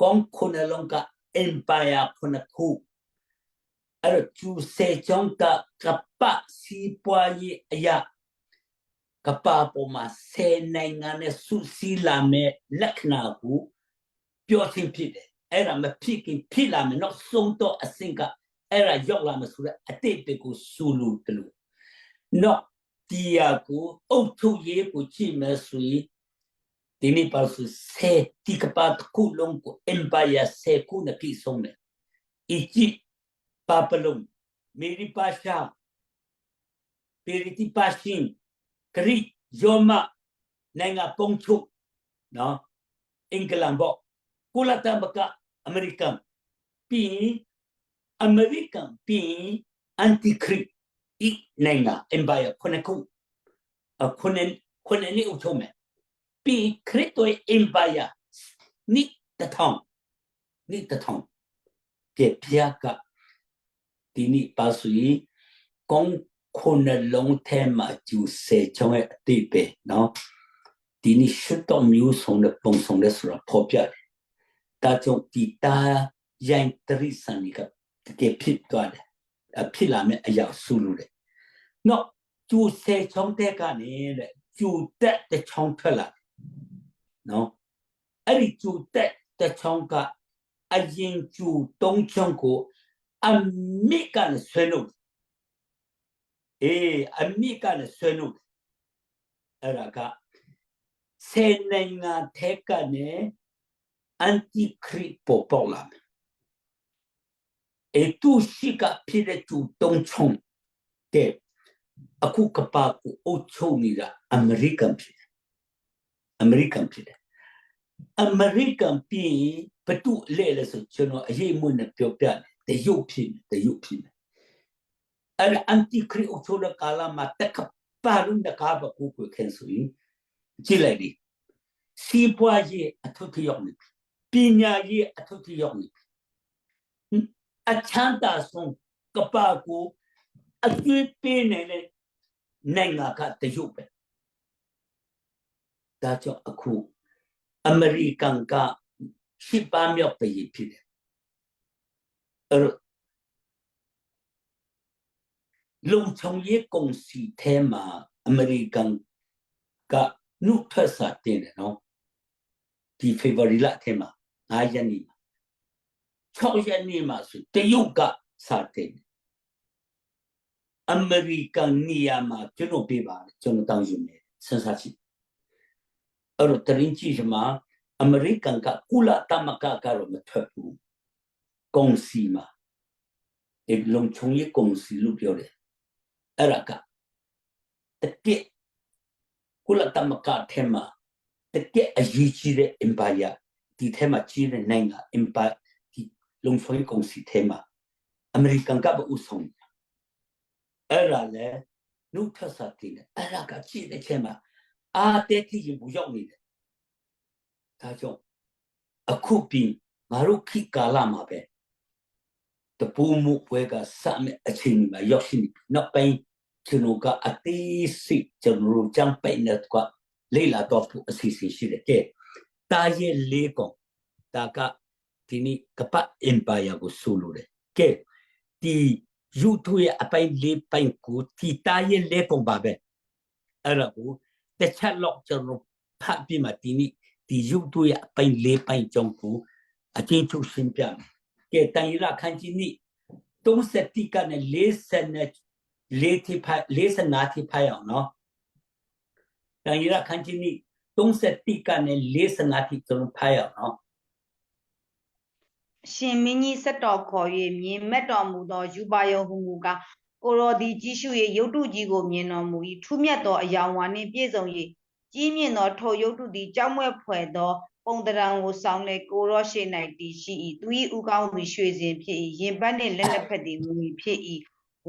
ကောင်းခွန်းလုံးကအင်ပါယာခွန်းခုအဲ့တော့ကျူဆဲချောင်းကကပစီပွားရေးအရာကပပေါ်မှာဆဲနိုင်ငံနဲ့စုစည်းလာမဲ့လက္ခဏာကိုပြောချင်းဖြစ်တယ်အဲ့ဒါမဖြစ်ခင်ဖြစ်လာမယ်နောက်ဆုံးတော့အဆင့်ကအဲ့ဒါရောက်လာမယ်ဆိုတော့အတိတ်ကိုစူလူတလူနော်ဒီယာကိုအုတ်ထုတ်ရေးကိုကြည့်မယ်ဆိုရင်ဒီနေ့ပါဆိုဆဲဒီကပတ်ခုလုံးကိုအင်ပါယာဆဲခုနဲ့ပြည့်စုံတယ်အစ်ကြီးပါပလုံးမေရီပါရှာပီရီတီပါရှင်ခရီယောမနိုင်ငံပုံချုပ်နော်အင်္ဂလန်ဘောကုလသမဂ္ဂအမေရိကန်ပြီးအမေရိကန်ပြီးအန်တီခရစ်ဤနိုင်ငံအင်ပါယာခုနှစ်ခုခုနှစ်နေအုပ်ချုပ်မယ်ပြီးခရစ်တော်အင်ပါယာနိတထောင်ပြပြကဒီနေ့ပါဆိုရင်ကောင်းခုနှစ်လုံးထဲမှာကျူစေချောင်းရဲ့အတိတ်ပဲနော်ဒီနေ့ရှုတော်မျိုးဆုံးတဲ့ပုံဆုံးတဲ့ဆိုတာပေါ်ပြတယ်ဒါကြောင့်ဒီတာရိုင်းတရိစံကတကယ်ဖြစ်သွားတယ်ဖြစ်လာမဲ့အရာဆူလို့တယ်နော်ကျူစေချောင်းတဲ့ကနေတဲ့ကျူတက်တဲ့ချောင်းထွက်လာတယ်နော်အဲ့ဒီကျူတက်တဲ့ချောင်းကအရင်ကျူတုံးချောင်းကိုအမိကနဲ့ဆွဲလို့အမိကလည်းဆွဲလို့အဲ့ဒါကဆယ်နိုင်ငံထဲကနေအန်တီခရစ်ပေါ်လာမယ် tu shika pide tu tong chong ke aku kapa ku ocho ni da American pide American pi petu le so chono aye mun na pyo pya de yu pin al anti kri ocho la kala ma ta pa lu na ka ba ku ken su yin ji lai di si pwa ye athu ti yok ni pinya ye athu ti yok ni a chanta song kapa ku a tui pe ne nenga ka te yu pe da cho aku American ka shipa myok pe yi pide long chong ye kong si tema American ka nu thasa tin no di February la tema ayani choyani ma su te yu ka sa tin American niya ma chuno pe ba chuno tang yu ne san sa chi tarin chi shma American ka kula tamaka ka ro ma thatu kong si ma e long chong ye kong si lu pyo de ara ka te kula tamaka tema te a yi chi de empire di tema chi de nenga empire di long chong ye kong si tema American ka ba usong ara le nu thasa tin ara ka chi de chema a te ti yin bu yok ni de da jo aku pi maru ki kala ma be the pumu puega same a chin ma yoshi na pai chunuka ati si chunu chang pai na kwa leila to pu asisi shi de ke ta ye le ko ta ka tini kapa empire ko sulu de ke ti yutu ye apai le pai ku ti ta ye le ko ba be ara ku te chat lok chunu pha pi ma tini ti yutu ye apai le pai chong ku a tin chu sin pya ke tan ira khan chi ni 30 ကနေ40ထိဖိုက်45ထိဖိုက်အောင်နော်တန်ရခန်းချင်းนี่31ကနေ45ထိကျွန်တော်ဖိုက်အောင်နော် ရှင်မင်းကြီးဆက်တော်ခေါ်၍မြင်မက်တော်မူသောယူပါယုံဟုမူကားကိုရောသည်ကြည့်ရှု၍ရုပ်တုကြီးကိုမြင်တော်မူ၏ထူးမြတ်သောအယောင်ဝါနှင့်ပြည့်စုံ၍ကြီးမြင့်သောထိုရုပ်တုသည်ကြောက်မွဲ့ဖွယ်သောပုံတရံကိုဆောင်လေကိုရောရှိ၌တည်ရှိ၏သူ၏ဥကောင်းသည်ရွှေစင်ဖြစ်၏ရင်ပတ်နှင့်လက်နှစ်ဖက်သည်ငွေဖြစ်၏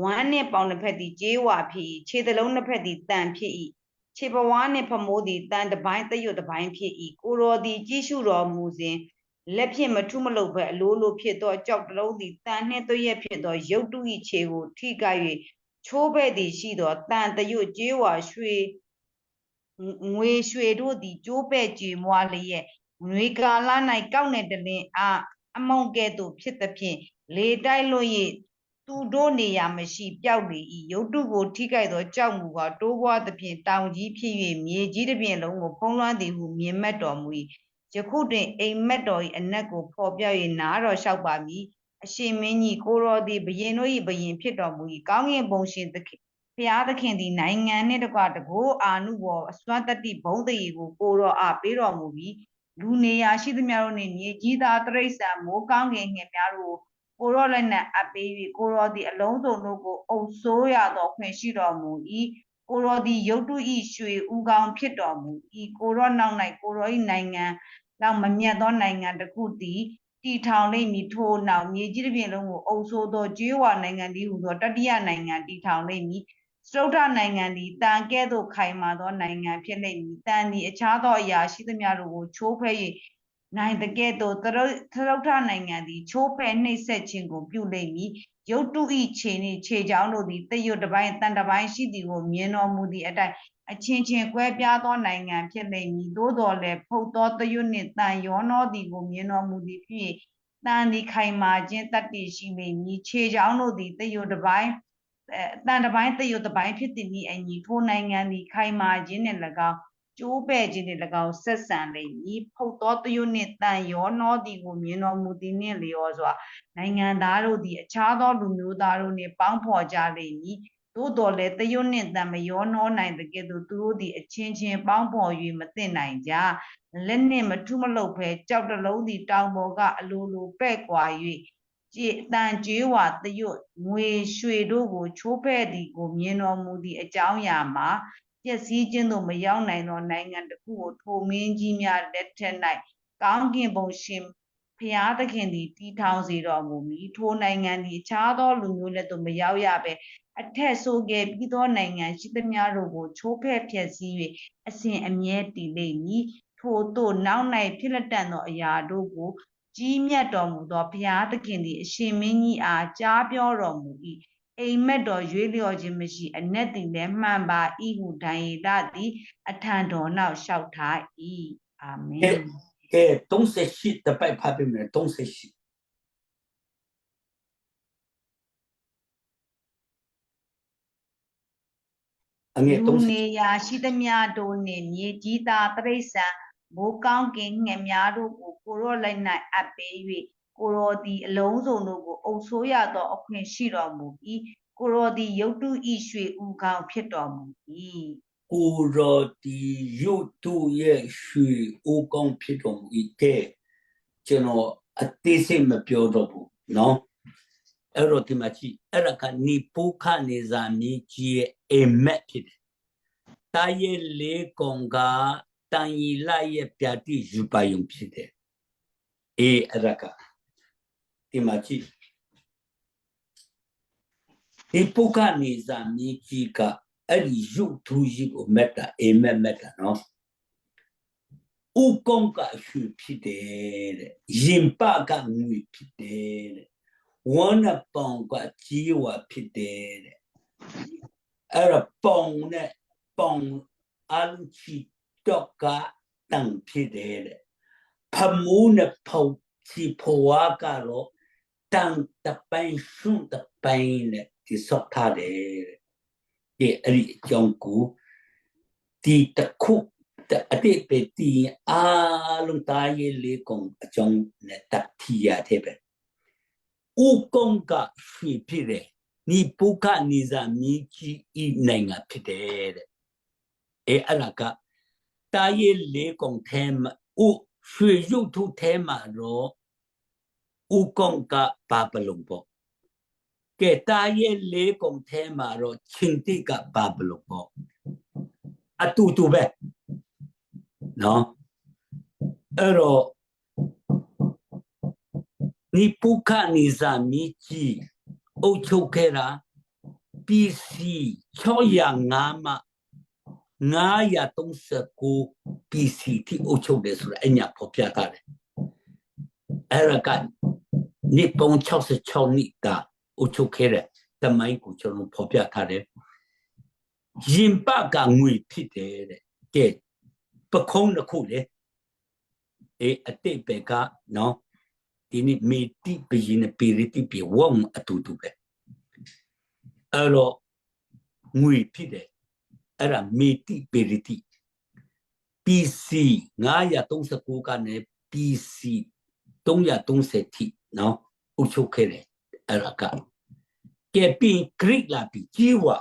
ဝမ်းနှင့်ပေါင်နှစ်ဖက်သည်ကြေးဝါဖြစ်၏ခြေသလုံးနှစ်ဖက်သည်တန်ဖြစ်၏ခြေပဝါးနှင့်ဖမိုးသည်တန်တစ်ပိုင်းတရွတ်တစ်ပိုင်းဖြစ်၏ကိုရောသည်ကြည့်ရှုတော်မူစဉ်လက်ဖြင့်မထုမလုပ်ဘဲအလိုလိုဖြစ်သောကြောက်တလုံးသည်တန်နှင့်သွရက်ဖြစ်သောရုပ်တု၏ခြေကိုထိကိုက်၍ချိုးပဲ့သည်ရှိသောတန်တရွတ်ကြေးဝါရွှေငွေရွှေတို့သည်ကျိုးပဲ့ကြည်မွားလျက်ငွေကာလ၌ကောက်နယ်တလင်းအမုံကဲ့သို့ဖြစ်သဖြင့်လေတိုက်လွတ်၍သူတို့နေရာမရှိပျောက်လေ၏ရုပ်တုကိုထိကိုက်သောကြောက်မူကတိုးပွားသဖြင့်တောင်ကြီးဖြစ်၍မြေကြီးတစ်ပြင်လုံးကိုဖုံးလွှမ်းသည်ဟုမြင်မက်တော်မူ၏ယခုတွင်အိမ်မက်တော်၏အနက်ကိုဖော်ပြ၍နားတော်လျှောက်ပါမည်အရှင်မင်းကြီးကိုရောသည်ဘုရင်တို့၏ဘုရင်ဖြစ်တော်မူ၏ကောင်းကင်ဘုံရှင်သခင်ဖျားသခင်သည်နိုင်ငံနှင့်တကွတကိုးအာနုဘောအစွမ်းတတ္တိဘုံတည်ကိုကိုရောအားပေးတော်မူပြီးလူနေရာရှိသမျှတို့နှင့်မြေကြီးသားတရိษံမိုးကောင်းကင်ငှက်များတို့ကိုရောလည်းနှင့်အပ်ပေး၍ကိုရောသည်အလုံးစုံတို့ကိုအုပ်စိုးရသောခွင့်ရှိတော်မူ၏ကိုရောသည်ရုပ်တု၏ရွှေဥကောင်းဖြစ်တော်မူ၏ကိုရောနောက်၌ကိုရော၏နိုင်ငံလောက်မမြတ်သောနိုင်ငံတစ်ခုသည်တည်ထောင်လိမ့်မည်ထို့နောက်မြေကြီးတစ်ပြင်လုံးကိုအုပ်စိုးသောကျွေးဝါနိုင်ငံတည်းဟူသောတတိယနိုင်ငံတည်ထောင်လိမ့်မည်စတုထနိုင်ငံသည်တန်ကဲ့သို့ခိုင်မာသောနိုင်ငံဖြစ်လိမ့်မည်တန်သည်အခြားသောအရာရှိသမျှတို့ကိုချိုးဖဲ့၍နိုင်တကဲ့သို့စတုထနိုင်ငံသည်ချိုးဖဲ့နှိပ်စက်ခြင်းကိုပြုလိမ့်မည်ရုပ်တု၏ခြေနှင့်ခြေချောင်းတို့သည်တရွတ်တစ်ပိုင်းတန်တစ်ပိုင်းရှိသည်ကိုမြင်တော်မူသည့်အတိုင်းအချင်းချင်းကွဲပြားသောနိုင်ငံဖြစ်လိမ့်မည်သို့တော်လည်းဖုတ်သောတရွတ်နှင့်တန်ရောနှောသည်ကိုမြင်တော်မူသည်ဖြစ်၍တန်သည်ခိုင်မာခြင်းတတ္တိရှိလိမ့်မည်ခြေချောင်းတို့သည်တရွတ်တစ်ပိုင်းတန်တစ်ပိုင်းတရွတ်တစ်ပိုင်းဖြစ်သည်နည်းအညီထိုနိုင်ငံသည်ခိုင်မာခြင်းနှင့်၎င်းကျိုးပဲ့ခြင်းနှင့်၎င်းဆက်ဆံလိမ့်မည်ဖုတ်သောတရွတ်နှင့်တန်ရောနှောသည်ကိုမြင်တော်မူသည်နှင့်လျော်စွာနိုင်ငံသားတို့သည်အခြားသောလူမျိုးသားတို့နှင့်ပေါင်းဖော်ကြလိမ့်မည်သို့တော်လည်းတရွတ်နှင့်တန်မရောနှောနိုင်တဲ့ကဲ့သို့သူတို့သည်အချင်းချင်းပေါင်းဖော်၍မသိနိုင်ကြလက်နှင့်မထုမလုပ်ဘဲကြောက်တလုံးသည်တောင်ပေါ်ကအလိုလိုပဲ့ကွာ၍ တန်ကျွေးဝါတရွတ်ငွေရွှေတို့ကိုချိုးဖဲ့သည်ကိုမြင်တော်မူသည့်အကြောင်းအရာမှာပျက်စီးခြင်းသို့မရောက်နိုင်သောနိုင်ငံတစ်ခုကိုထိုမင်းကြီးများလက်ထက်၌ကောင်းကင်ဘုံရှင်ဖျားသခင်သည်တည်ထောင်စေတော်မူမည်ထိုနိုင်ငံသည်အခြားသောလူမျိုးလက်သို့မရောက်ရဘဲအထက်ဆိုခဲ့ပြီးသောနိုင်ငံရှိသမျှတို့ကိုချိုးဖဲ့ဖျက်ဆီး၍အစဉ်အမြဲတည်လိမ့်မည်ထို့သို့နောက်၌ဖြစ်လက်တန်သောအရာတို့ကိုကြီးမြတ်တော်မူသောဘုရားသခင်သည်အရှင်မင်းကြီးအားကြားပြောတော်မူ၏အိမ်မက်တော်ရွေးလျော်ခြင်းမရှိအနက်သည်လည်းမှန်ပါ၏ဟုဒံယေလသည်အထံတော်၌လျှောက်ထား၏အာမင် ကဲ38တပိုက်ဖတ်ပြီးမယ်38အငယ် လူ 30 နေရာရှိသမျှတို့နှင့်မြေကြီးသားတရိษံမိုးကောင်းကင်ငှက်များတို့ကိုကိုရောလိုက်၌အပ်ပေး၍ကိုရောသည်အလုံးစုံတို့ကိုအုပ်ဆိုးရသောအခွင့်ရှိတော်မူ၏ကိုရောသည်ယုတ်တုဤရွှေဥကောင်းဖြစ်တော်မူ၏ကိုရောဒီယုတ်တုရဲ့ရွှေအိုးကောင်းဖြစ်တော်မူ၏ကဲကျွန်တော်အသေးစိတ်မပြောတော့ဘူးเนาะအဲ့တော့ဒီမှာကြည့်အဲ့ဒါကနေပုခနေဇာမြေကြီးရဲ့အိမ်မက်ဖြစ်တယ်တာရဲ့လေကောင်ကတန်ရီလာရဲ့ပြတိယူပါယုံဖြစ်တယ်အေးအဲ့ဒါကဒီမှာကြည့်ဒီပုခနေဇာမြေကြီးကအဲ့ဒီရုပ်သူကြီးကိုမက်တာအိမ်မက်မက်တာနော်ဥကုံကရွှေဖြစ်တယ်တဲ့ရင်ပကငွေဖြစ်တယ်တဲ့ဝမ်းနပောင်ကကြီးဝါဖြစ်တယ်တဲ့အဲ့တော့ပောင်နဲ့ပောင်အလူချီတော့ကတန်ဖြစ်တယ်တဲ့ဖမိုးနဲ့ဖောက်ချီဖွားကတော့တန်တပိုင်ရှုံတပိုင်နဲ့ဒီစောက်ထားတယ်တဲ့အဲ့ဒီအကြောင်းကိုဒီတခုအတိတ်ပဲတီအားလုံးတာရဲ့လေကောင်အကြောင်းနဲ့တတိယတဲ့ပဲဥကုံကရွှေဖြစ်တယ်နိပုခနိဇာမြေကြီးဤနိုင်ငံဖြစ်တယ်တဲ့အဲ့ဒါကတာရဲ့လေကောင်ထဲမှာဥရွှေရုပ်ထုထဲမှာတော့ဥကုံကဘာပလုံပေါ့ကဲတာရဲ့လေကောင်ထဲမှာတော့ချင်းတိကဘာပလုံပေါ့အတူတူပဲနော်အဲ့တော့နိပုခနိဇာမြေကြီးအုပ်ချုပ်ခဲ့တာ BC 605မှ939 BC ထိအုပ်ချုပ်တယ်ဆိုတော့အညာပေါ်ပြထားတယ်အဲ့ဒါကနိပုံ66နှစ်ကအုပ်ချုပ်ခဲ့တဲ့တမိုင်းကိုကျွန်တော်ပေါ်ပြထားတယ်ရင်ပကငွေဖြစ်တယ်တဲ့ကဲပခုံးတစ်ခုလေအတိတ်ပဲကနော်ဒီနေ့မေတိပရင်နဲ့ပေရတိပဝုံအတူတူပဲအဲ့တော့ငွေဖြစ်တယ်အဲ့ဒါမေတိပေရတိ BC 939ကနေ BC 330ထိနော်အုပ်ချုပ်ခဲ့တယ်အဲ့ဒါကကဲပြီးဂရိလာပြီးကြီးဝါ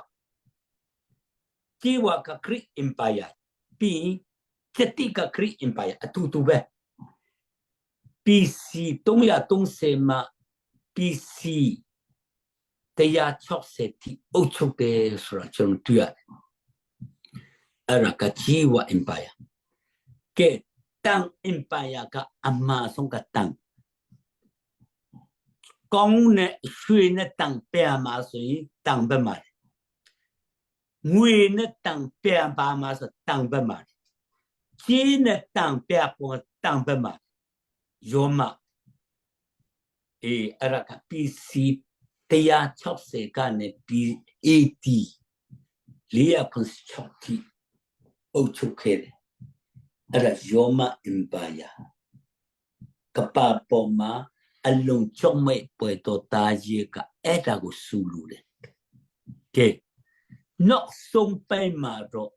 ကဂရိအင်ပါယာပြီးကတိကဂရိအင်ပါယာအတူတူပဲ BC 330မှာ BC 160ထိအုပ်ချုပ်တယ်ဆိုတာကျွန်တော်တွေ့ရတယ်အဲ့ဒါကကြီးဝါအင်ပါယာကဲတန်အင်ပါယာကအမဆုံးကတန်ကောင်းနဲ့ရွှေနဲ့တန်ပြမှာဆိုရင်တန်ပဲမှာငွေနဲ့တန်ပြပါမှာဆိုတန်ပဲမှာကြီးနဲ့တန်ပြပေါ်တန်ပဲမှာယောမအဲ့ဒါက PC 160ကနေ BAT 460ထိအုပ်ချုပ်ခဲ့တယ်အဲ့ဒါယောမအင်ပါယာကပပေါ်မှာအလုံးချုံမဲ့ပွဲတော်သားကြီးကအဲ့ဒါကိုဆူလူတယ်ကဲနောက်ဆုံးပိုင်းမှာတော့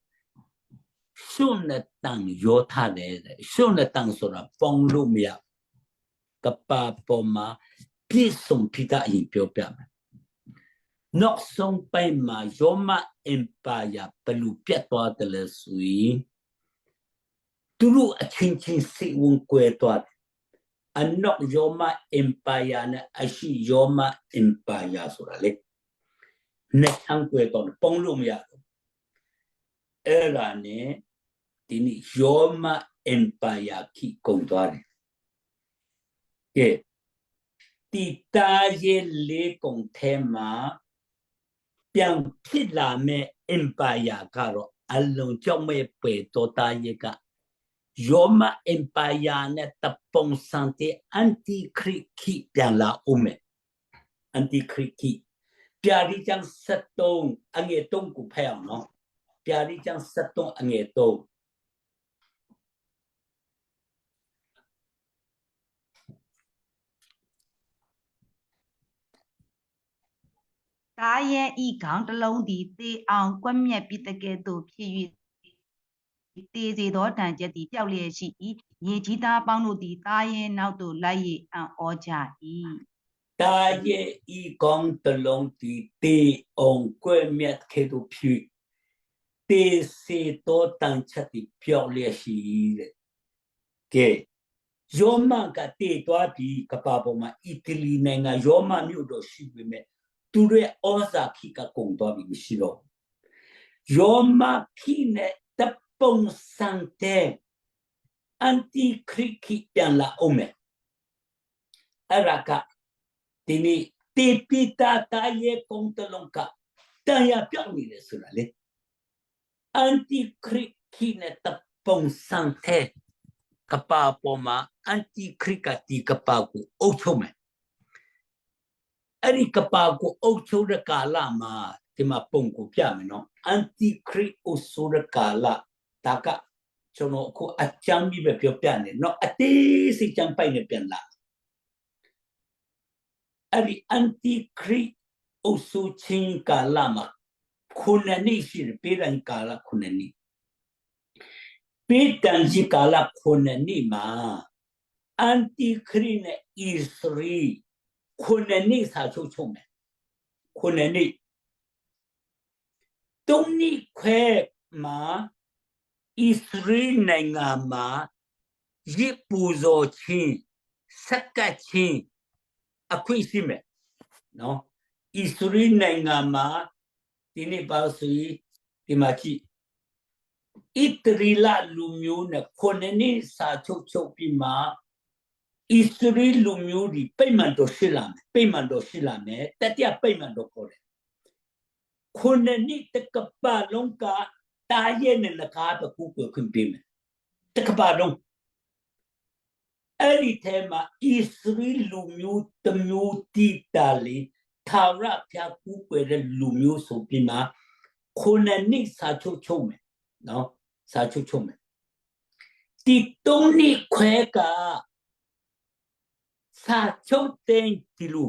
ရှုံနဲ့တန်ရောထားတယ်ရှုံနဲ့တန်ဆိုတာပေါင်းလို့မရကပပေါ်မှာပြည့်စုံဖြစ်တာအရင်ပြောပြမယ်နောက်ဆုံးပိုင်းမှာယောမအင်ပါယာဘယ်လိုပြတ်သွားတယ်လဲဆိုရင်သူတို့အချင်းချင်းစိတ်ဝင်ကွဲသွားတယ် အနော့ယောမအင်ပါယာနဲ့အရှိယောမအင်ပါယာဆိုတာလေနှစ်ချမ်းကွယ်တော့ပုံလို့မရဘူးအဲ့ဒါနဲ့ဒီနေ့ယောမအင်ပါယာခိကုန်သွားတယ်ကဲတီတာရဲ့လေးကုန်ထဲမှာပြန်ဖြစ်လာမဲ့အင်ပါယာကတော့အလုံးကြောင့်မဲ့ပေတော်တာရဲ့ကယောမအင်ပါယာနဲ့တပုံစံတဲ့အန်တီခရစ်ခိပြန်လာဦးမယ်အန်တီခရစ်ခိပြာဒီချန်73အငယ်3ကိုဖတ်အောင်နော်ပြာဒီချန်73အငယ်3သားရဲ့ဤခေါင်းတစ်လုံးသည်သေအောင်ကွက်မြက်ပြီးတကယ်သို့ဖြစ်၍သေစေသောတန်ချက်သည်ပျောက်လျက်ရှိ၏ရေကြီးသားပေါင်းတို့သည်သားရဲ့နောက်သို့လိုက်၍အံ့ဩကြ၏တာရဲ့ဤကောင်းတလုံးဒီတေအောင်ကွယ်မြတ်ခဲ့သူဖြစ်တေစေတော်တန်ချက်ဒီပြောင်းလျက်ရှိတဲ့ကဲယောမကတေသွားပြီးကပ္ပပေါ်မှာအီတလီနိုင်ငံယောမမြို့တော်ရှိပေမဲ့သူရဲ့ဩဇာခိကကုန်သွားပြီမရှိတော့ယောမခိနဲ့တပုံစံတဲ့အန်တီခရစ်ခိပြန်လာအောင်မယ်အရာကဒီနေ့တေပိတာတာရဲ့ကုန်တလုံးကတန်ရပြောင်းနေတယ်ဆိုတာလေအန်တီခရစ်ခိနဲ့တပုံစံတဲ့ကပ္ပပေါ်မှာအန်တီခရစ်ကဒီကပ္ပကိုအုပ်ချုပ်မယ်အဲ့ဒီကပ္ပကိုအုပ်ချုပ်တဲ့ကာလမှာဒီမှာပုံကိုပြမယ်နော်အန်တီခရစ်အုပ်ချုပ်တဲ့ကာလဒါကကျွန်တော်အခုအချမ်းပြီးပဲပြောပြနေနော်အသေးစိတ်ချမ်းပိုက်နေပြန်လာအဲ့ဒီအန်တီခရစ်အုပ်ချုပ်ခြင်းကာလမှာခုနှစ်နှစ်ရှိတယ်ပေးတဲ့ကာလခုနှစ်နှစ်ပေးတဲ့ကြီးကာလခုနှစ်နှစ်မှာအန်တီခရစ်နဲ့ဣသရေလခုနှစ်နှစ်စာချုပ်မယ်ခုနှစ်နှစ်သုံးနှစ်ခွဲမှာဣသရေလနိုင်ငံမှာရစ်ပူဇော်ခြင်းစက္ကတ်ခြင်းအခွင့်ရှိမယ်နော်ဣသရေလနိုင်ငံမှာဒီနေ့ပါဆိုဒီမှာကြည့်ဣသရေလလူမျိုးနဲ့ခုနှစ်နှစ်စာချုပ်ပြီးမှာဣသရေလလူမျိုးဒီပိမှန်တော်ရှိလာမယ်တတိယပိမှန်တော်ခေါ်တယ်ခုနှစ်နှစ်တကပလုံးကတာရဲ့နဲ့လကားတကူကိုခွင့်ပေးမယ်တကပလုံးအဲ့ဒီထဲမှာဣသရေလလူမျိုးတမျိုးတီတာလီထာဝရဘုရားကူကွယ်တဲ့လူမျိုးဆိုပြီးမှခုနှစ်နှစ်စာချုပ်မယ်နော်စာချုပ်မယ်ဒီသုံးနှစ်ခွဲကစာချုပ်တဲ့ဒီလူ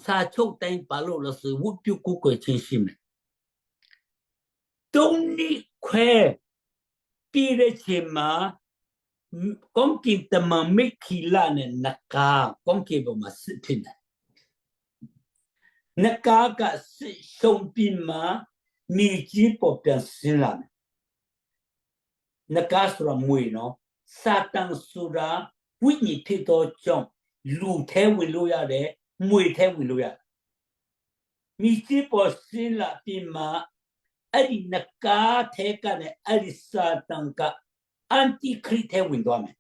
စာချုပ်တဲ့ဘာလို့လဲဆိုဝတ်ပြုကူကွယ်ခြင်းရှိမယ်သုံးနှစ်ခွဲပြည်တဲ့ချိန်မှာကောင်းကင်တမမိခိလာနဲ့နကာကောင်းကင်ပေါ်မှာစစ်ဖြစ်တယ်နကာကစစ်ရှုံးပြီးမှမြေကြီးပေါ်ပြန်ဆင်းလာတယ်နကာဆိုတာမွေနော်စာတန်ဆိုတာဝိညာဉ်ဖြစ်သောကြောင့်လူထဲဝင်လို့ရတယ်မွေထဲဝင်လို့ရတယ်မြေကြီးပေါ်ဆင်းလာပြီးမှအဲ့ဒီနကာထဲကလည်းအဲ့ဒီစာတန်ကအန်တီခရစ်ထဲဝင်သွားမယ်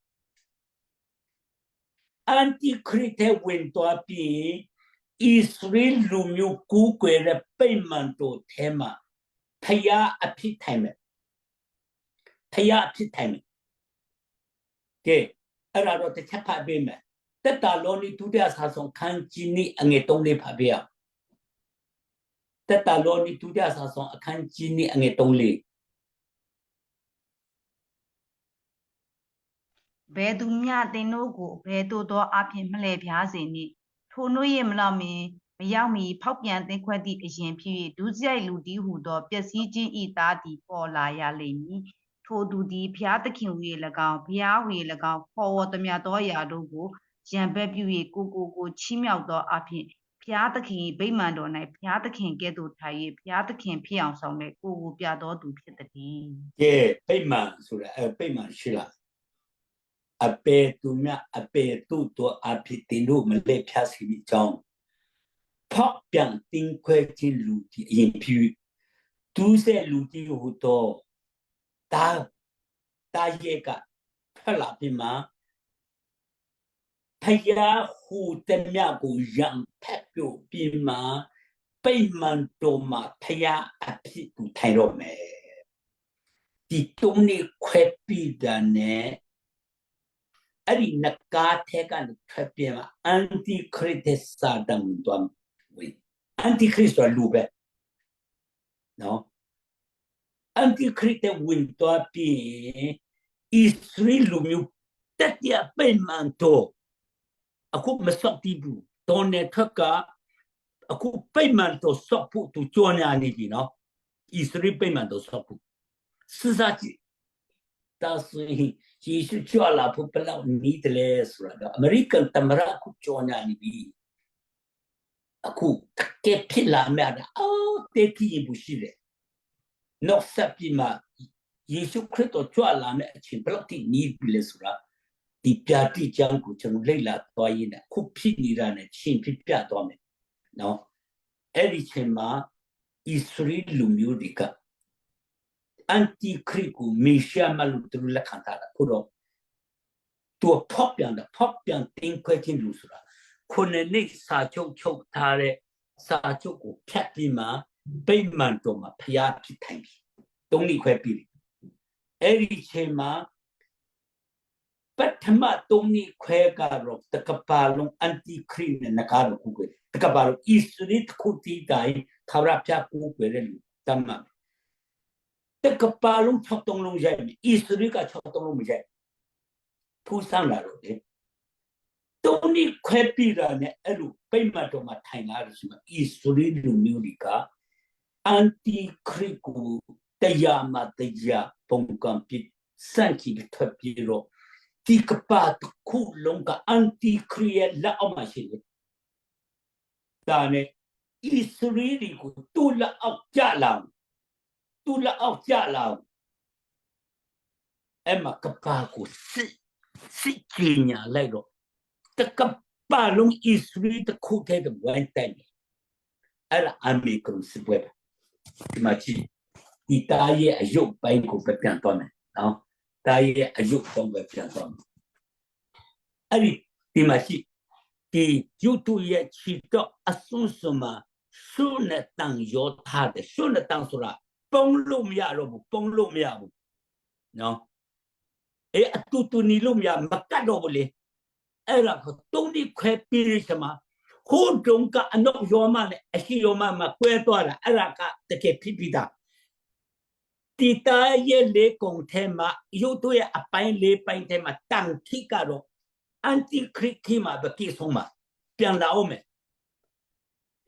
အန်တီခရစ်ထဲဝင်သွားပြီးဣသရေလလူမျိုးကူးကွယ်တဲ့ပိမှန်တော်ထဲမှာဖယားအဖြစ်ထိုင်မယ်ကဲအဲ့ဒါတော့တစ်ချက်ဖတ်ပေးမယ်တက်တာလောနီဒုတိယစာဆောင်ခန်းကြီးနိအငယ်3လေးဖတ်ပေးအောင်တက်တာလောနီဒုတိယစာဆောင်အခန်းကြီးနိအငယ်3လေးဘယ်သူမျှသင်တို့ကိုဘယ်သို့သောအဖြစ်မလှည့်ဖြားစေနှင့်ထိုနို့ရဲ့မလောက်မင်းမရောက်မီဖောက်ပြန်သင်ခွက်သည့်အရင်ဖြစ်၍ဒုစရိုက်လူတည်းဟူသောပျက်စီးခြင်းဤသားသည်ပေါ်လာရလိမ့်မည်ထိုသူသည်ဘုရားသခင်ဟူ၍၎င်းဘုရားဟူ၍၎င်းခေါ်ဝေါ်သမျှသောအရာတို့ကိုရန်ဘက်ပြု၍ကိုချီးမြှောက်သောအဖြစ်ဘုရားသခင်ဗိမာန်တော်၌ဘုရားသခင်ကဲ့သို့ထိုင်၍ဘုရားသခင်ဖြစ်အောင်ဆောင်တဲ့ကိုပြသောသူဖြစ်သည်ကဲဗိမာန်ဆိုတာဗိမာန်ရှိလား အပေသူမြအပေသူတော်အဖြစ်တင်လို့မလဲဖြတ်စီကြောင်းဖောက်ပြန်တင်ခွဲခြင်းလူကြီးအရင်ဖြူသူးဆက်လူကြီးဟိုတော့တာရဲ့ကဖလာပြီးမှာဖယားဟူတမြကိုရံဖက်ပြုတ်ပြီးမှာပိမှန်တော်မှာဖယားအဖြစ်ကိုထိုင်တော့မယ်ဒီတုံးနေခွဲပြီးတဲ့နဲ့အဲ့ဒီနကားထဲကနေထွက်ပြေးမှာအန်တီခရစ်စာတန်တော်ဝေအန်တီခရစ်တော်လူပဲနော်အန်တီခရစ်ဝင်တော်ပြီးဣသရေလလူမျိုးတက်ရပိမှန်တော်အခုမစော့တီးဘူးတော်နေထက်ကအခုပိမှန်တော်စော့ဖို့သူကြောညာနေပြီနော်ဣသရေလပိမှန်တော်စော့ဖို့စစ်စားကြည့်ဒါဆိုရင်ယေရှုကြွလာဖို့ဘယ်လောက်နည်းတယ်လဲဆိုတော့အမေရိကန်သမ္မတအခုကြောညာနေပြီအခုကဲဖြစ်လာမြတ်အော်တေးကြီးဘူးရှိတယ်နောက်ဆက်ပြီးမှယေရှုခရစ်တော်ကြွလာမယ့်အချိန်ဘယ်လောက်ထိနည်းပြီလဲဆိုတာဒီပြတိကျမ်းကိုကျွန်တော်လေ့လာသွားရင်းနဲ့အခုဖြစ်နေတာနဲ့ရှင်းပြပြသွားမယ်နော်အဲ့ဒီချိန်မှာဣသရေလလူမျိုးတွေကအန်တီခရစ်ကိုမေရှာမလို့သူလက်ခံတာခုတော့သူဖောက်ပြန်တင်ခွဲခြင်းလူဆိုတာခုနှစ်နှစ်စာချုပ်ထားတဲ့စာချုပ်ကိုဖြတ်ပြီးမှပိမှန်တော်မှာဖျားဖြစ်ထိုင်ပြီသုံးနှစ်ခွဲပြီးအဲ့ဒီချိန်မှာပထမသုံးနှစ်ခွဲကတော့တကပါလုံးအန်တီခရစ်နဲ့နကားကိုကိုယ်တကပါလုံးဣသရေလခုတီတိုင်းခါရပြကိုကိုယ်ရဲ့လူတမန်တကပါလုံး6တုံးလုံးရိုက်ပြီဣသရေလက6တုံးလုံးမရိုက်ဖူးဆန်းလာတော့လေသုံးနှစ်ခွဲပြီးတာနဲ့အဲ့လိုပိမှတ်တော်မှာထိုင်လာလို့ဆိုမှဣသရေလလူမျိုးတွေကအန်တီခရစ်ကိုတရားမှတရားပုံကံပြစန့်ကြည့်ထွက်ပြီးတော့ဒီကပါတခုလုံးကအန်တီခရစ်လက်အောက်မှာရှိတယ်ဒါနဲ့ဣသရေလကိုတူလက်အောက်ကြလာအဲ့မှာကပါကိုစစ်ကြီးညာလိုက်တော့တကပါလုံးဣသရေလတခုတည်းဝိုင်းတိုင်အဲ့ဒါအမေကစစ်ပွဲဒီမှာကြည့်ဒီတားရဲ့အယုတ်ပိုင်းကိုပြန်သွားမယ်နော်တားရဲ့အယုတ်ပိုင်းပဲပြန်သွားမယ်အဲ့ဒီမှာကြည့်ဒီယူတူရဲ့ချီတော့အစွန်းစွန်းမှာရှုနဲ့တန်ရောထားတယ်ရှုနဲ့တန်ဆိုတာပုံလို့မရတော့ဘူးနော်အတူနီလို့မရမကတ်တော့ဘူးလေအဲ့ဒါကိုတုံးဒီခွဲပြီးချမှာဟိုတုံးကအနောက်ရောမနဲ့အရှိရောမမှာကွဲသွားတာအဲ့ဒါကတကယ်ဖြစ်ပြီးသားတီတာရဲ့လေကုံထဲမှာယူတူရဲ့အပိုင်းလေးပိုင်းထဲမှာတန်ခိကတော့အန်တီခရစ်ခိမှာဘကိဆုံးမှာပြန်လာအောင်မယ်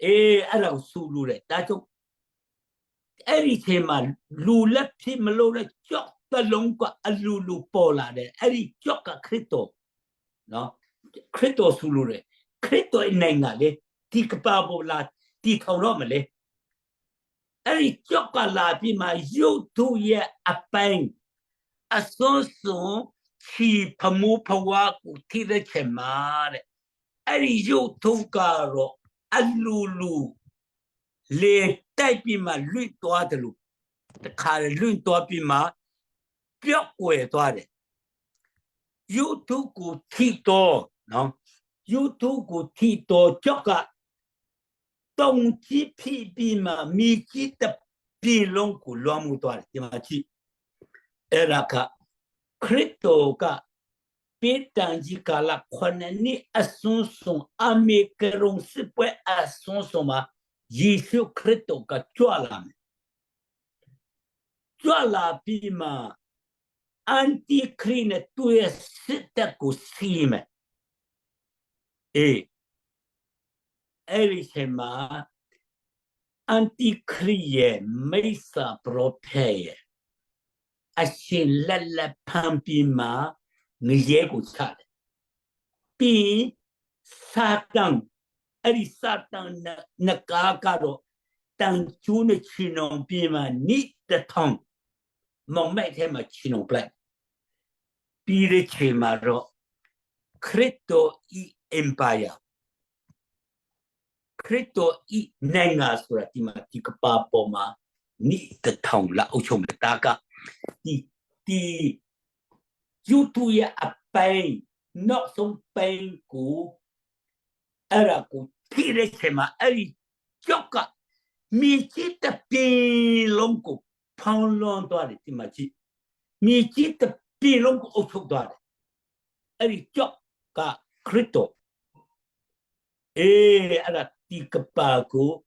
အဲ့ဒါကိုဆူလို့တယ်ဒါကြောင့်အဲ့ဒီချိန်မှာလူလက်ဖြစ်မလို့တဲ့ကြောက်တလုံးကအလူပေါ်လာတယ်အဲ့ဒီကြောက်ကခရစ်တော်နော်ခရစ်တော်ဆူလို့တယ်ခရစ်တော်နိုင်ငံလေဒီကပါပေါ်လာဒီထောင်တော့မလဲအဲ့ဒီကြောက်ကလာပြီးမှရုပ်ထုရဲ့အပိုင်းအစွန်းစွန်းချီဖမှုဖဝါကိုထိတဲ့ချက်မှာတဲ့အဲ့ဒီရုပ်ထုကတော့အလူလေတိုက်ပြီးမှလွင့်သွားတယ်လို့တခါလွင့်သွားပြီးမှပျောက်ကွယ်သွားတယ်ရုပ်ထုကိုထိတော့နော်ရုပ်ထုကိုထိတော့ကြောက်ကတုံကြည့်ဖြစ်ပြီးမှမိကြည့်တဲ့ပြည်လုံးကိုလွှမ်းမိုးသွားတယ်ဒီမှာကြည့်အဲ့ဒါကခရစ်တော်ကပေတန်ကြီးကလာခွန်နေအစွန်းစွန်အမေကရုံစစ်ပွဲအစွန်းစွန်မှာယေရှုခရစ်တော်ကကြွလာမယ်ကြွလာပြီးမှအန်တီခရစ်နဲ့သူရဲ့စစ်တပ်ကိုစီးမယ်အဲ့ဒီချိန်မှာအန်တီခရစ်ရဲ့မိစ္ဆာပရောဖက်ရဲ့အရှင်လက်ဖမ်းပြီးမှငရဲကိုချတယ်ပြီးစာတန်အဲ့ဒီစာတန်နကားကတော့တန်ကျူးနဲ့ချီနှောင်ပြီးမှနိတထောင်မောင်မိုက်ထဲမှာချီနှောင်ပလိုက် Pire Chemaro Creto I Empire Creto I Nenga Suratima Tikapa Poma Ni the town La Ochom Taka Ti Yutuya a pain not some pain go Araku Pire Chema Ari Joka Mi Chita Pin Longo Pound Long Dwari Timachi Mi Chita Pin Longo Ocho Dwari Ari Joka Crito Ara Tikapago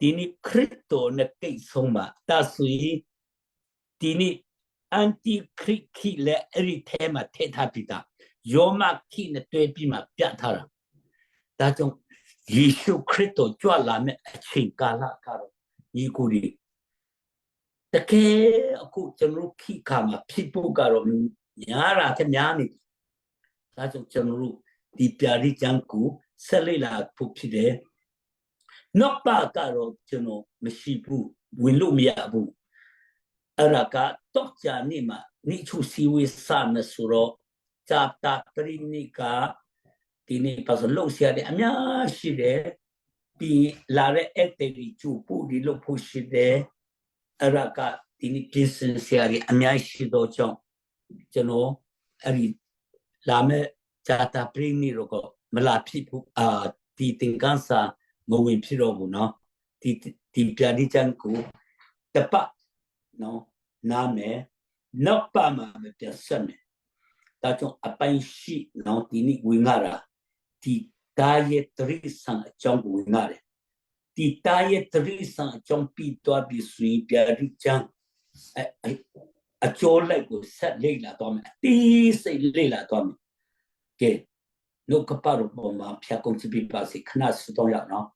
Dini Crito Nake Soma Tasui Dini Anti Criki Le Eri Tema Teta Pita Yoma Kin Twepima Piatara Dajon Yishu Crito Jualame Chinkala Caro Yiguri The K Akutanru Kikama People Garo Yara Kenyani Dajon Janru Di Piari Janku Selila Pupide Nokpa Garo Jano Meshibu Wilumiabu Araka Tokja Nima Nichu Siwi Sana Suro Chapta Trinika Tini Pasalosia de Amia Shide Pi Lare Eteri Chupu di Lopushide Araka Tini Pinsensiari Amia Shido Chong Jano Ari Lame Chata Prini Rogo Mala Pipu Ti Tingansa Mowin Pirobu no Ti Piadi Janku Tepa no Name Nopama me Persone Tajon Apai Shi no Tini Wingara Ti Taye Trisan Jong Wingare Ti Taye Trisan Jong Pito Bisui Piadi Jang A Jola go set Leila Dome Ti say Leila Dome Ke no Caparo Boma Piacon to be Basi Knas Doya no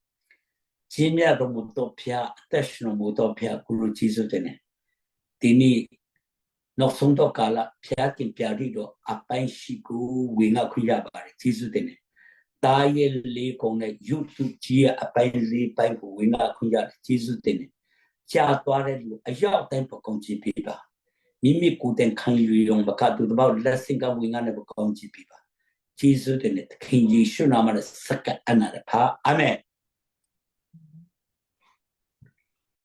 Jimia Romotopia National Motopia Guru Jisu Dene Tini no Sondo Gala Piakin Piarido Apai Shiku Winga Kuyabari Jisu Dene Taye Le Kone YouTube Gia Apai Le Banku Winga Kuya Jisu Dene Jia Dware a yaw tempo Conji Piba Mimi Kuten Kan Yong Bakatu about Lessinga Winga never Conji Piba Jisu Dene King Yishunama Saka another pa Amen